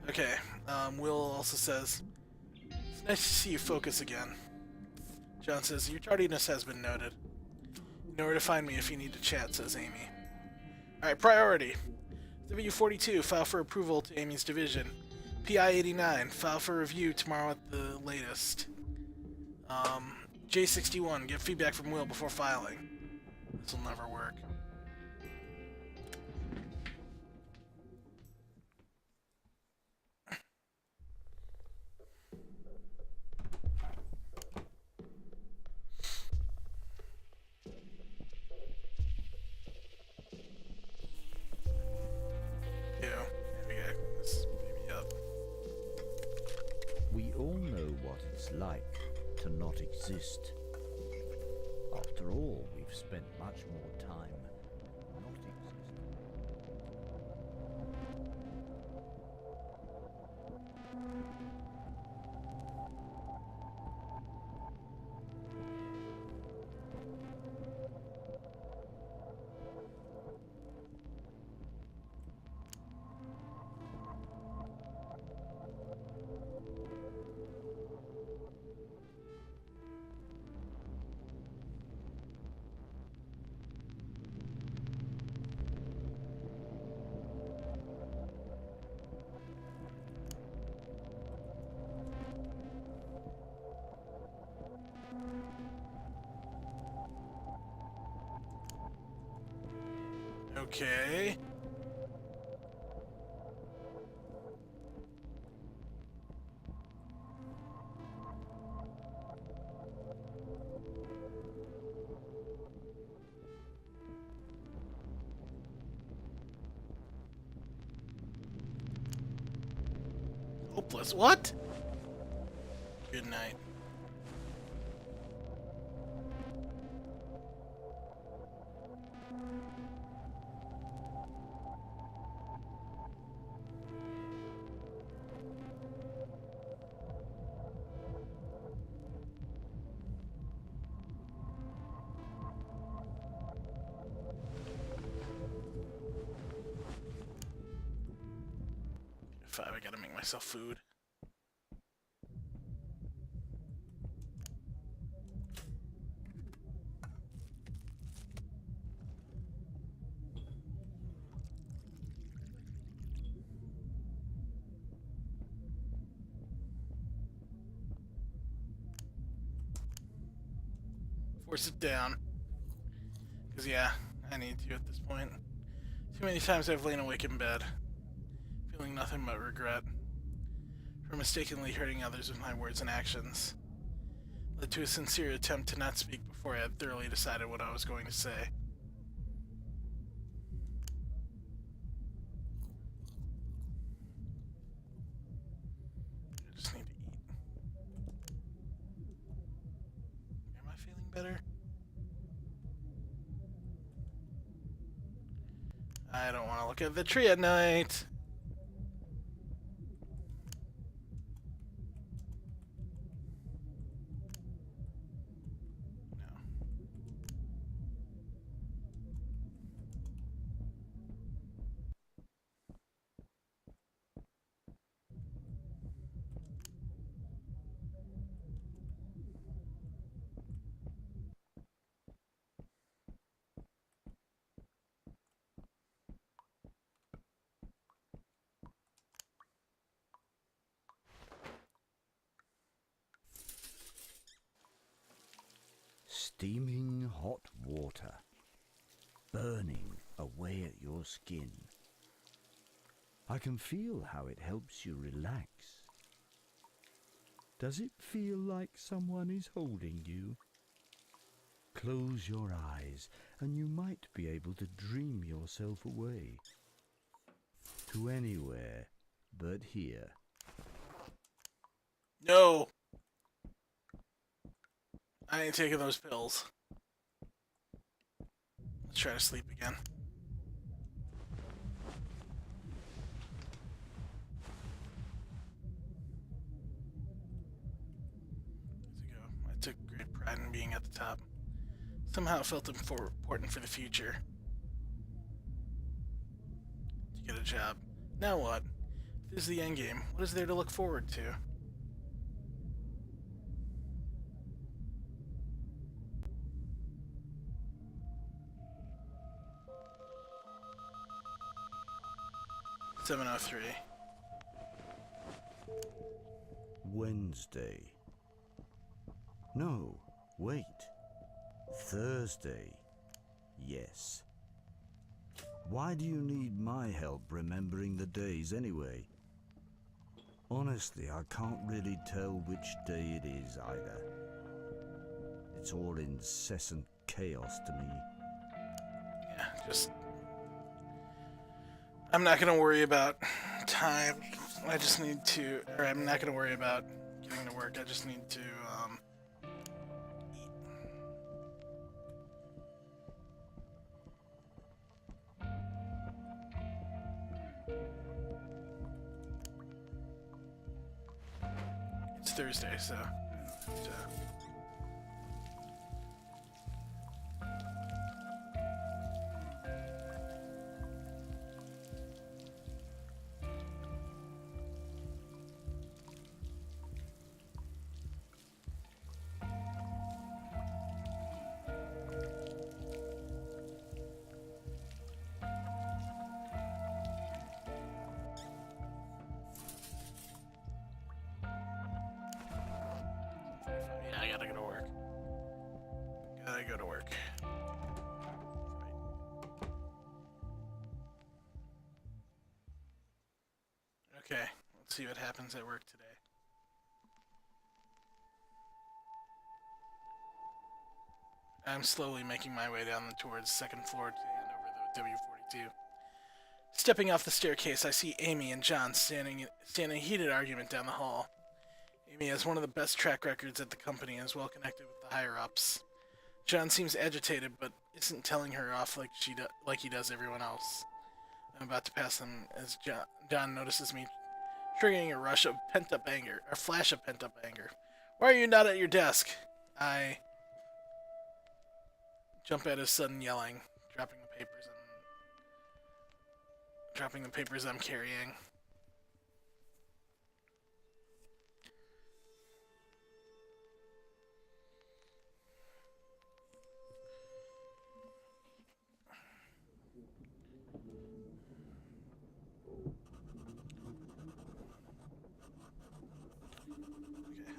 Okay, Will also says, it's nice to see you focus again. John says, your tardiness has been noted. You know where to find me if you need to chat, says Amy. Alright, priority. W42, file for approval to Amy's division. PI-89, file for review tomorrow at the latest. J61, get feedback from Will before filing. This will never work. exist. After all, we've spent much more time not existing. Okay. Hopeless. What? Good night. Five, I gotta make myself food. Force it down. Because, yeah, I need to at this point. Too many times I've lain awake in bed, feeling nothing but regret for mistakenly hurting others with my words and actions. Led to a sincere attempt to not speak before I had thoroughly decided what I was going to say. I just need to eat. Am I feeling better? I don't want to look at the tree at night. No. Steaming hot water, burning away at your skin. I can feel how it helps you relax. Does it feel like someone is holding you? Close your eyes and you might be able to dream yourself away. To anywhere but here. No! I ain't taking those pills. Let's try to sleep again. As we go, I took great pride in being at the top. Somehow it felt important for the future. To get a job. Now what? If this is the end game, what is there to look forward to? $7:03. Wednesday. No, wait. Thursday. Yes. Why do you need my help remembering the days anyway? Honestly, I can't really tell which day it is either. It's all incessant chaos to me. Yeah, just... I'm not gonna worry about time. I just need to... Or I'm not gonna worry about getting to work. I just need to, Thursday, so. Yeah, I gotta go to work. Gotta go to work. Okay, let's see what happens at work today. I'm slowly making my way down towards the second floor to hand over the W-42. Stepping off the staircase, I see Amy and John standing in a heated argument down the hall. Amy has one of the best track records at the company and is well connected with the higher-ups. John seems agitated, but isn't telling her off like he does everyone else. I'm about to pass them as John notices me, triggering a flash of pent-up anger. Why are you not at your desk? I jump at his sudden yelling, dropping the papers I'm carrying.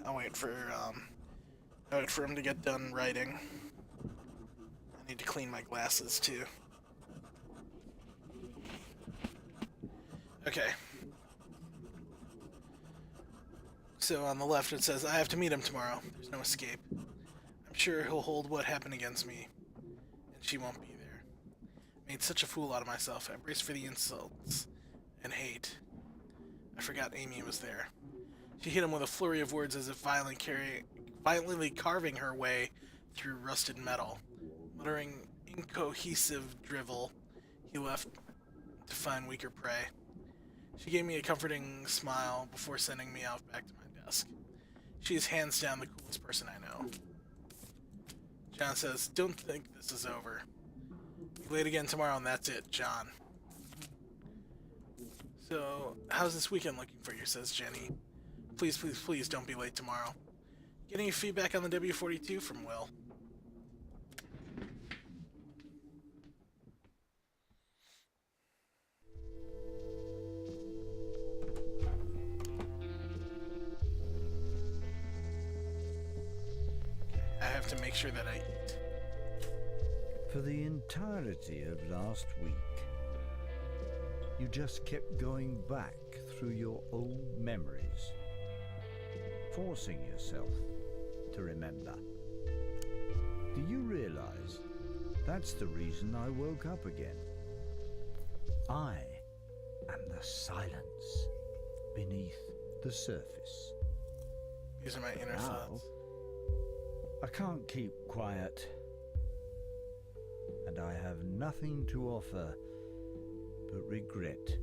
I'll wait for him to get done writing. I need to clean my glasses too. Okay. So on the left it says, I have to meet him tomorrow. There's no escape. I'm sure he'll hold what happened against me, and she won't be there. Made such a fool out of myself. I braced for the insults and hate. I forgot Amy was there. She hit him with a flurry of words as if violently carving her way through rusted metal. Muttering incohesive drivel, he left to find weaker prey. She gave me a comforting smile before sending me off back to my desk. She is hands down the coolest person I know. John says, don't think this is over. Be late again tomorrow and that's it, John. So, how's this weekend looking for you, says Jenny. Please, please, please don't be late tomorrow. Get any feedback on the W-42 from Will? I have to make sure that I eat. For the entirety of last week, you just kept going back through your old memories, forcing yourself to remember. Do you realize that's the reason I woke up again? I am the silence beneath the surface. These are my inner thoughts. I can't keep quiet, and I have nothing to offer but regret.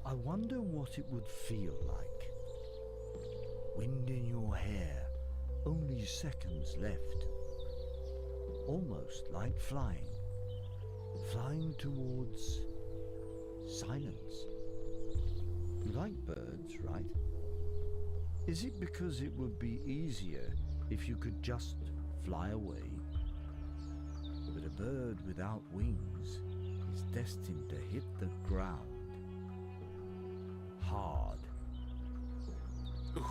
I wonder what it would feel like. Wind in your hair, only seconds left. Almost like flying. Flying towards silence. You like birds, right? Is it because it would be easier if you could just fly away? But a bird without wings is destined to hit the ground hard. Oof.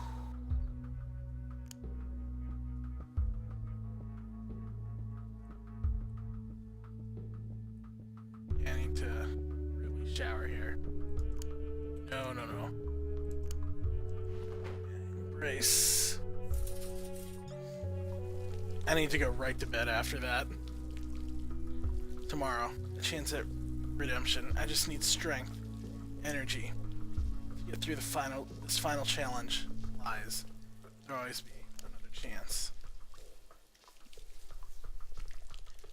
Yeah, I need to really shower here. No. Embrace. I need to go right to bed after that. Tomorrow, a chance at redemption. I just need strength, energy to get through this final challenge. Lies. There'll always be another chance.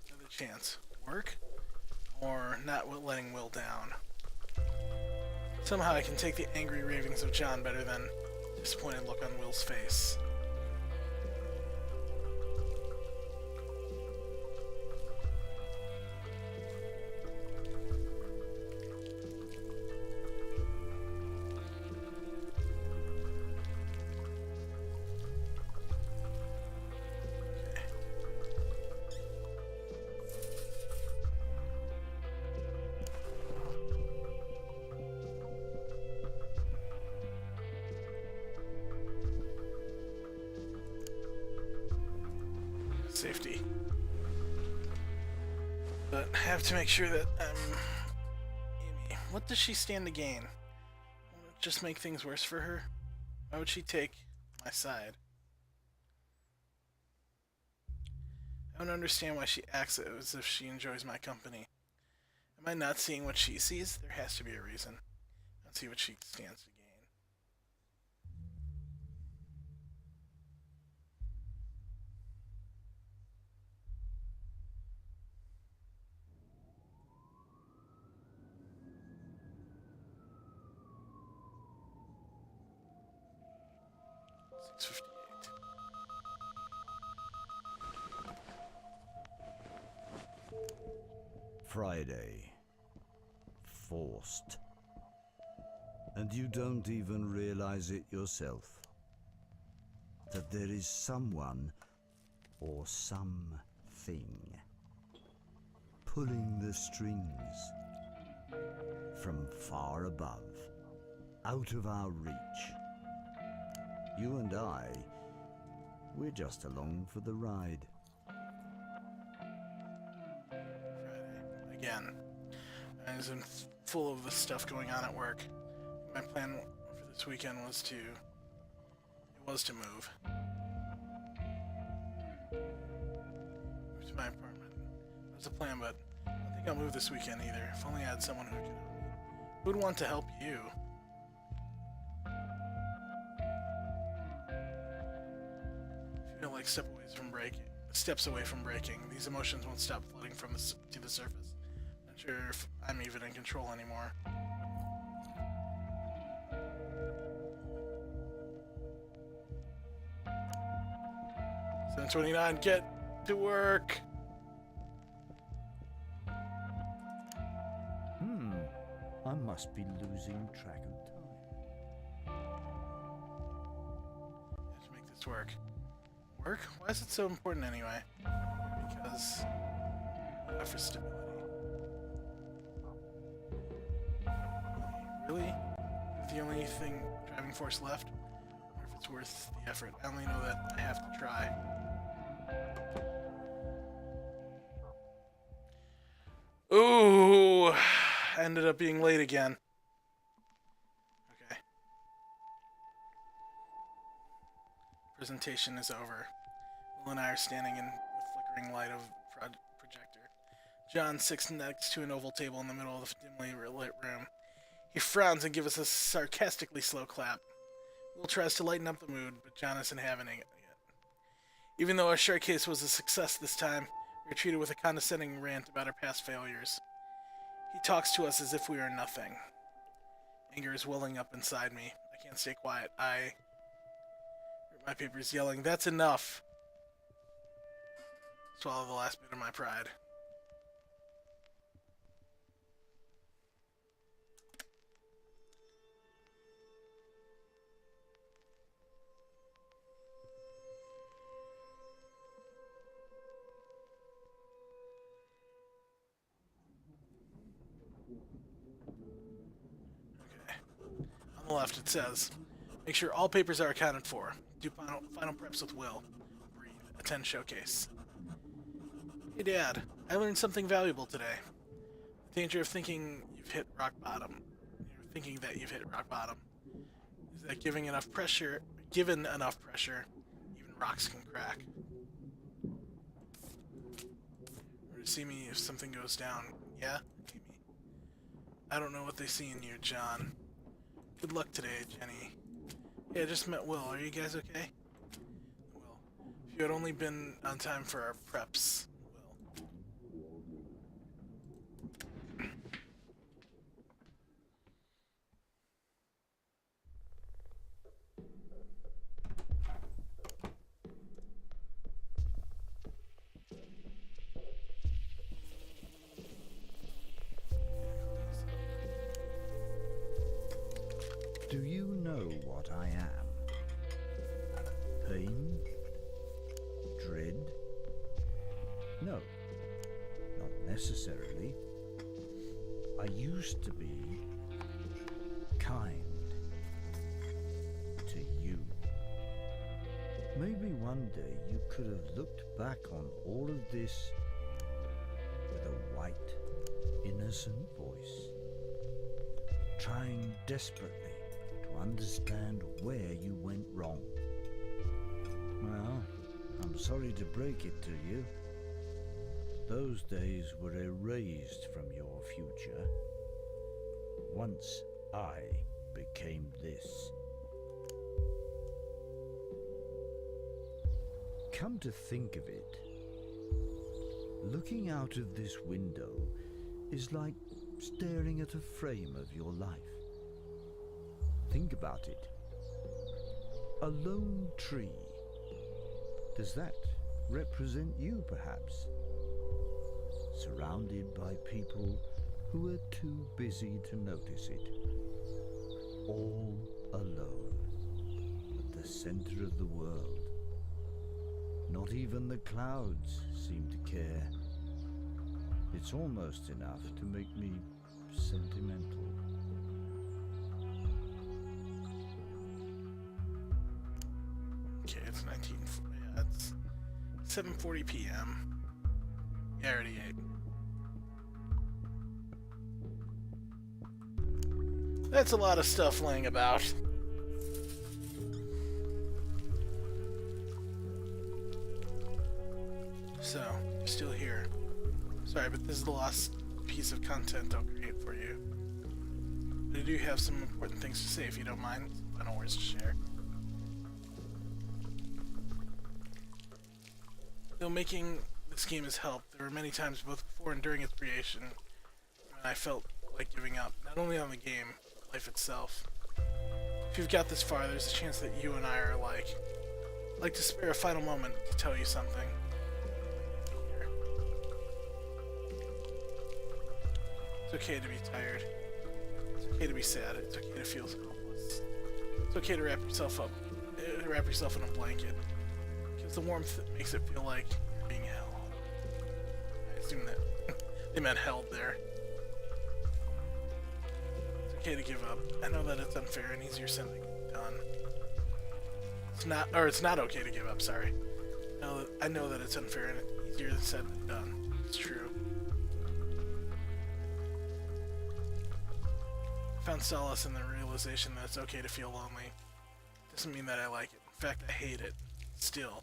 Another chance. Work or not letting Will down. Somehow I can take the angry ravings of John better than the disappointed look on Will's face. Safety. But I have to make sure that Amy, what does she stand to gain? Won't it just make things worse for her? Why would she take my side? I don't understand why she acts as if she enjoys my company. Am I not seeing what she sees? There has to be a reason. Let's see what she stands to gain. 658. Friday. Forced. And you don't even realize it yourself. That there is someone or something pulling the strings from far above, out of our reach. You and I, we're just along for the ride. Friday. Again. I was full of the stuff going on at work. My plan for this weekend was to move. Move to my apartment. That was the plan, but I don't think I'll move this weekend either. If only I had someone who could help me. Who would want to help you? I feel like steps away from breaking. These emotions won't stop flooding to the surface. Not sure if I'm even in control anymore. $7:29, get to work! I must be losing track of time. Let's make this work. Work? Why is it so important anyway? Because for stability. Really? The only driving force left? I wonder if it's worth the effort. I only know that I have to try. Ooh! Ended up being late again. Okay. Presentation is over. Will and I are standing in the flickering light of projector. John sits next to an oval table in the middle of the dimly lit room. He frowns and gives us a sarcastically slow clap. Will tries to lighten up the mood, but John isn't having it yet. Even though our shark case was a success this time, we are treated with a condescending rant about our past failures. He talks to us as if we are nothing. Anger is welling up inside me. I can't stay quiet. I rip my papers, yelling, "That's enough!" Swallow the last bit of my pride. On the left it says, make sure all papers are accounted for. Do final preps with Will. Breathe. Attend showcase. Hey Dad, I learned something valuable today. The danger of thinking you've hit rock bottom. You're thinking that you've hit rock bottom. Is that given enough pressure, even rocks can crack. Or to see me if something goes down. Yeah, Amy. I don't know what they see in you, John. Good luck today, Jenny. Yeah, I just met Will. Are you guys okay? Will. If you had only been on time for our preps, Will. know what I am? Pain? Dread? No, not necessarily. I used to be kind to you. Maybe one day you could have looked back on all of this with a white, innocent voice, trying desperately to understand where you went wrong. Well, I'm sorry to break it to you. Those days were erased from your future once I became this. Come to think of it, looking out of this window is like staring at a frame of your life. Think about it. A lone tree. Does that represent you, perhaps? Surrounded by people who are too busy to notice it. All alone, at the center of the world. Not even the clouds seem to care. It's almost enough to make me sentimental. Okay, it's 19. Yeah, it's 7:40 p.m. Yeah, I already ate. That's a lot of stuff laying about. So, you're still here. Sorry, but this is the last piece of content I'll create for you. But I do have some important things to say if you don't mind. I don't worries to share. Though making this game has helped, there were many times both before and during its creation when I felt like giving up, not only on the game, but life itself. If you've got this far, there's a chance that you and I are alike. I'd like to spare a final moment to tell you something. It's okay to be tired. It's okay to be sad. It's okay to feel hopeless. It's okay to wrap yourself in a blanket. Because the warmth makes it feel like you're being held. I assume that they meant held there. It's okay to give up. I know that it's unfair and easier said than done. It's not okay to give up, sorry. I know that it's unfair and easier said than done. It's true. I found solace in the realization that it's okay to feel lonely. Doesn't mean that I like it. In fact, I hate it. Still.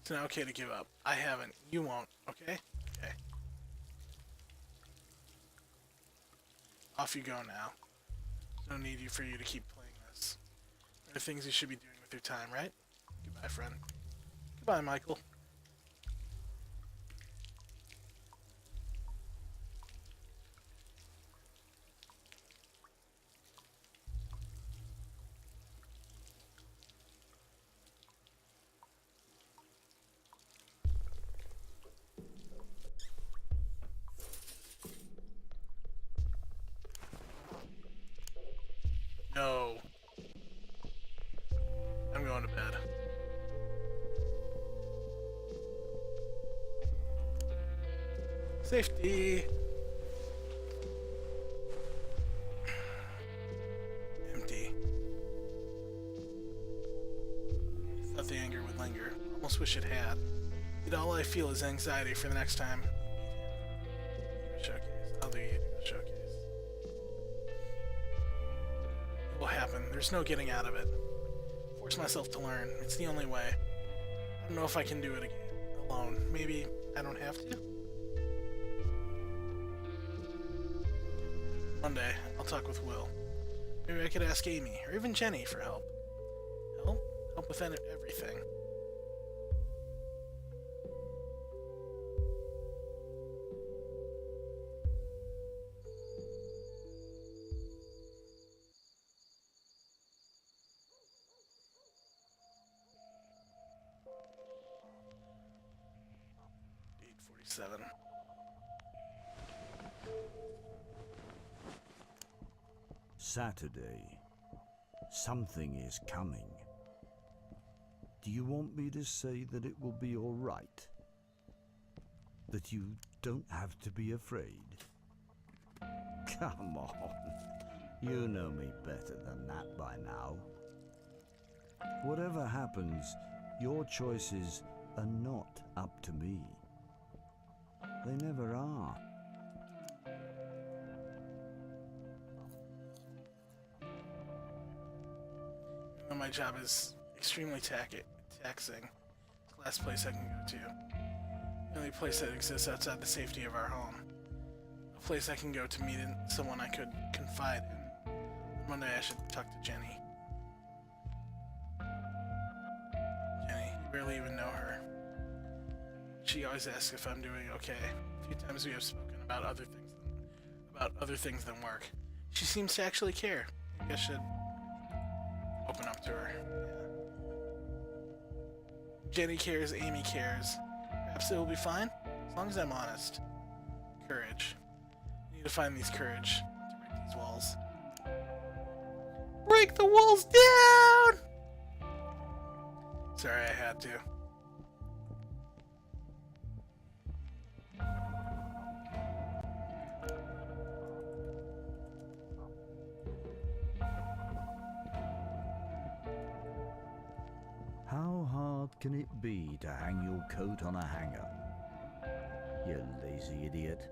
It's not okay to give up. I haven't. You won't. Okay? Okay. Off you go now. There's no need for you to keep playing this. There are things you should be doing with your time, right? Goodbye, friend. Goodbye, Michael. No. I'm going to bed. Safety. Empty. Thought the anger would linger. Almost wish it had. Yet all I feel is anxiety for the next time. Showcase. I'll do you a showcase. It will happen. There's no getting out of it. Force myself to learn. It's the only way. I don't know if I can do it again alone. Maybe I don't have to. Monday, I'll talk with Will. Maybe I could ask Amy, or even Jenny, for help. Help? Help with everything. .47. Saturday. Something is coming. Do you want me to say that it will be all right? That you don't have to be afraid? Come on. You know me better than that by now. Whatever happens, your choices are not up to me. They never are. Even though my job is extremely taxing, it's the last place I can go to. The only place that exists outside the safety of our home. A place I can go to meet someone I could confide in. One day I should talk to Jenny. Jenny, you barely even know her. She always asks if I'm doing okay. A few times we have spoken about other things than work. She seems to actually care. Maybe I should open up to her. Yeah. Jenny cares, Amy cares. Perhaps it will be fine, as long as I'm honest. Courage. I need to find these courage to break these walls. Break the walls down! Sorry, I had to. How hard can it be to hang your coat on a hanger? You lazy idiot.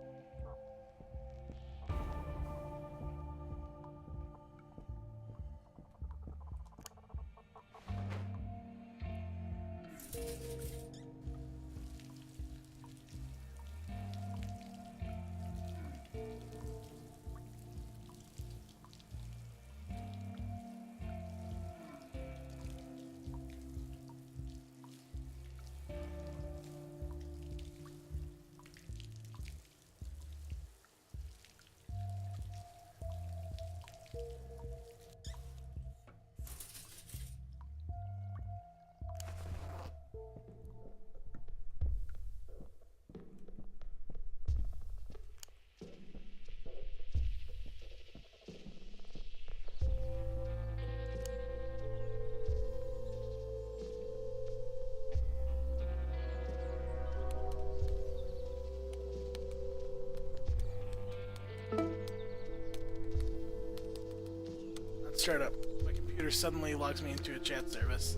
Startup. My computer suddenly logs me into a chat service.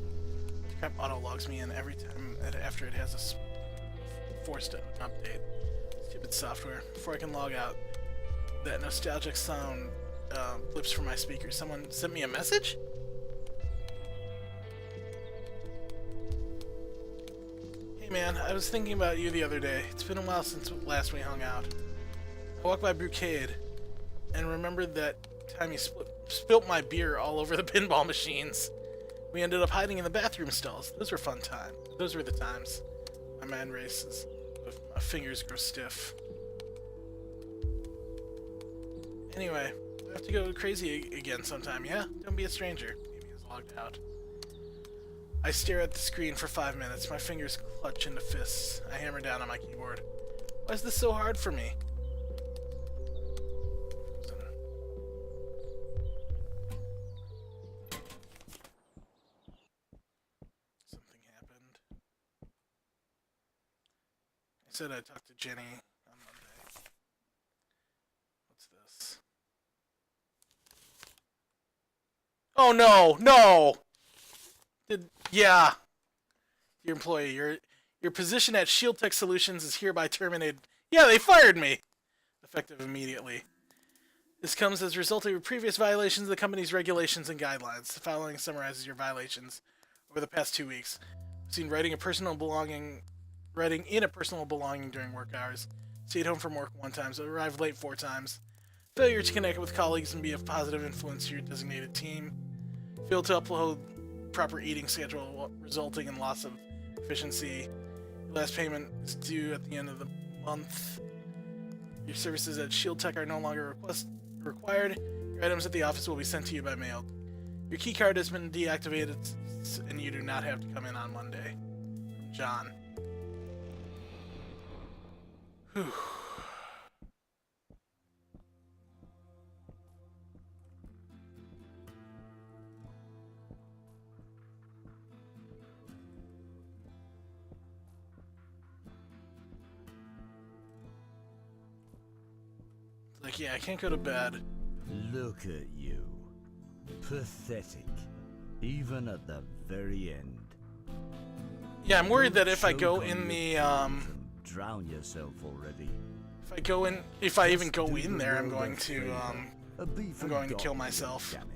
Crap auto logs me in every time after it has a forced update. Stupid software. Before I can log out, that nostalgic sound blips from my speaker. Someone sent me a message? Hey man, I was thinking about you the other day. It's been a while since last we hung out. I walked by Brewcade and remembered that time you spilt my beer all over the pinball machines. We ended up hiding in the bathroom stalls. Those were fun times. Those were the times. My mind races. My fingers grow stiff. Anyway, I have to go crazy again sometime, yeah? Don't be a stranger. Amy is logged out. I stare at the screen for 5 minutes. My fingers clutch into fists. I hammer down on my keyboard. Why is this so hard for me? I said I'd talk to Jenny on Monday. What's this? Oh no, no! Yeah. Dear employee, your position at Shield Tech Solutions is hereby terminated. Yeah, they fired me! Effective immediately. This comes as a result of your previous violations of the company's regulations and guidelines. The following summarizes your violations over the past 2 weeks. I've seen writing in a personal belonging during work hours, stayed home from work 1 time, so arrived late 4 times, failure to connect with colleagues and be a positive influence to your designated team, failed to upload proper eating schedule, resulting in loss of efficiency. Your last payment is due at the end of the month. Your services at Shield Tech are no longer required. Your items at the office will be sent to you by mail. Your keycard has been deactivated, and you do not have to come in on Monday. John. Whew. Like, yeah, I can't go to bed. Look at you. Pathetic. Even at the very end. Yeah, I'm worried that if I Choke go on in your the, tears and drown yourself already. if I even Just go do in the there, I'm world going a to, favor. Be I'm going to kill forgotten, myself. Damn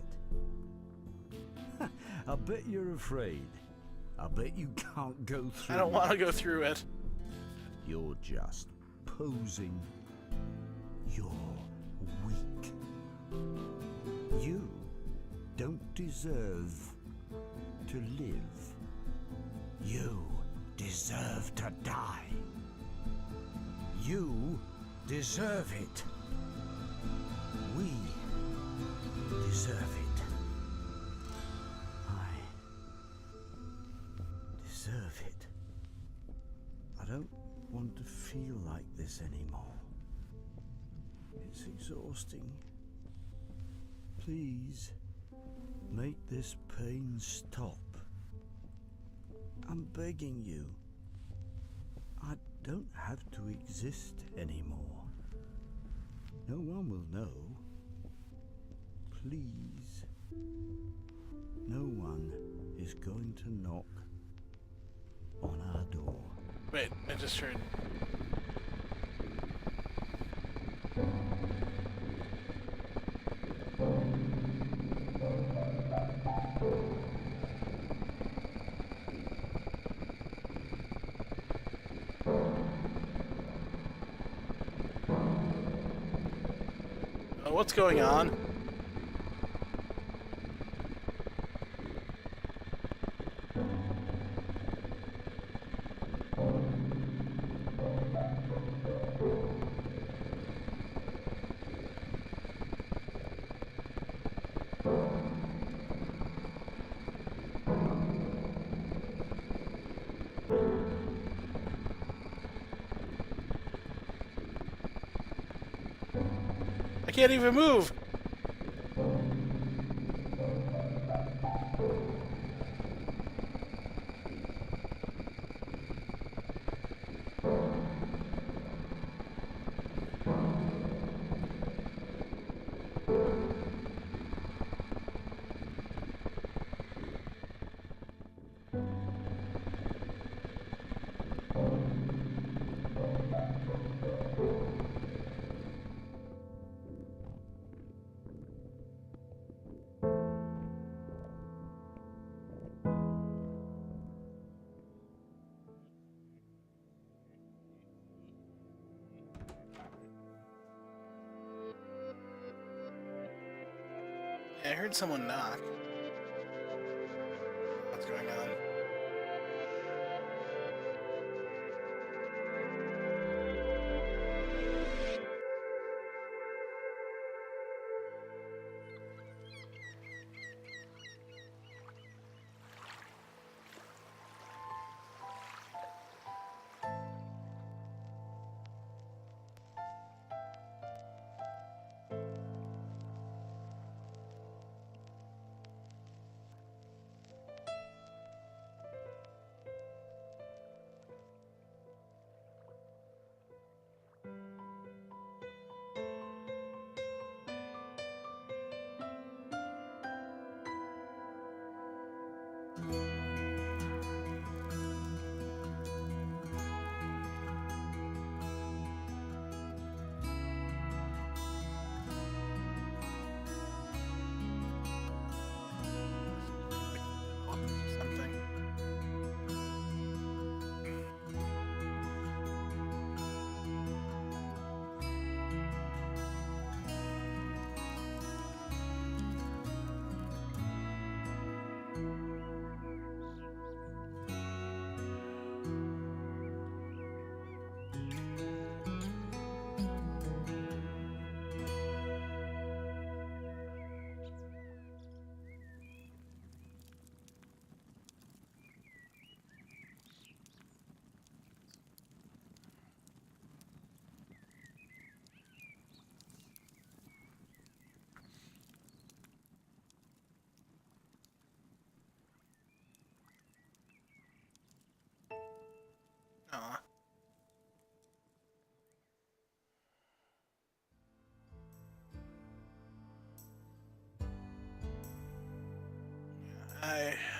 it. I bet you're afraid. I bet you can't go through. I don't want to go through it. You're just posing. You're weak. You don't deserve to live. You deserve to die. You deserve it. We deserve it. I deserve it. I don't want to feel like this anymore. It's exhausting. Please, make this pain stop. I'm begging you. I don't have to exist anymore. No one will know. Please. No one is going to knock on our door. Wait, I just heard. What's going on? I can't even move. I heard someone knock. What's going on? Something.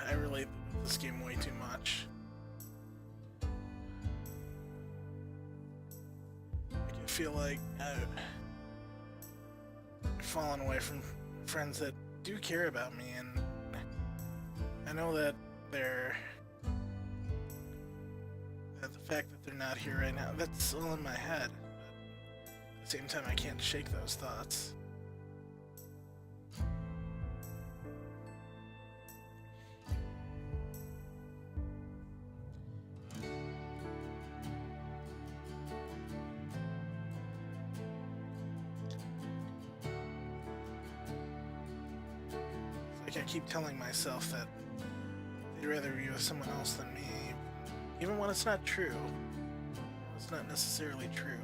I relate to this game way too much. I feel like I've fallen away from friends that do care about me, and I know that the fact that they're not here right now, that's all in my head. But at the same time, I can't shake those thoughts. I keep telling myself that they'd rather be with someone else than me, even when it's not true. It's not necessarily true.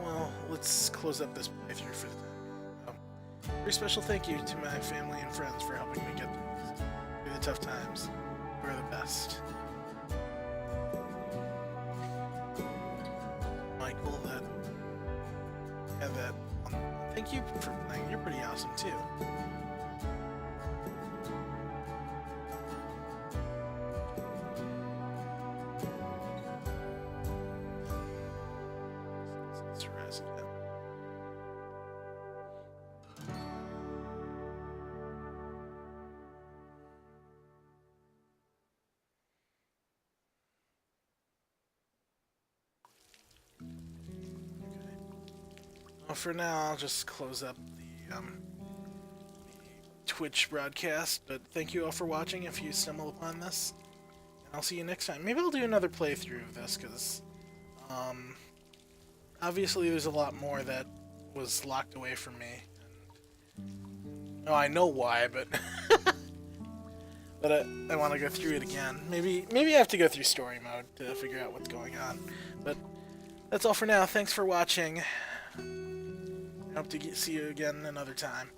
Well, let's close up this playthrough for the time. Very special thank you to my family and friends for helping me get through the tough times. You're the best. Michael, thank you for playing. You're pretty awesome too. Well, for now, I'll just close up the Twitch broadcast, but thank you all for watching if you stumble upon this, and I'll see you next time. Maybe I'll do another playthrough of this, because obviously there's a lot more that was locked away from me. Oh, I know why, but but I want to go through it again. Maybe I have to go through story mode to figure out what's going on. But that's all for now. Thanks for watching. I hope to see you again another time.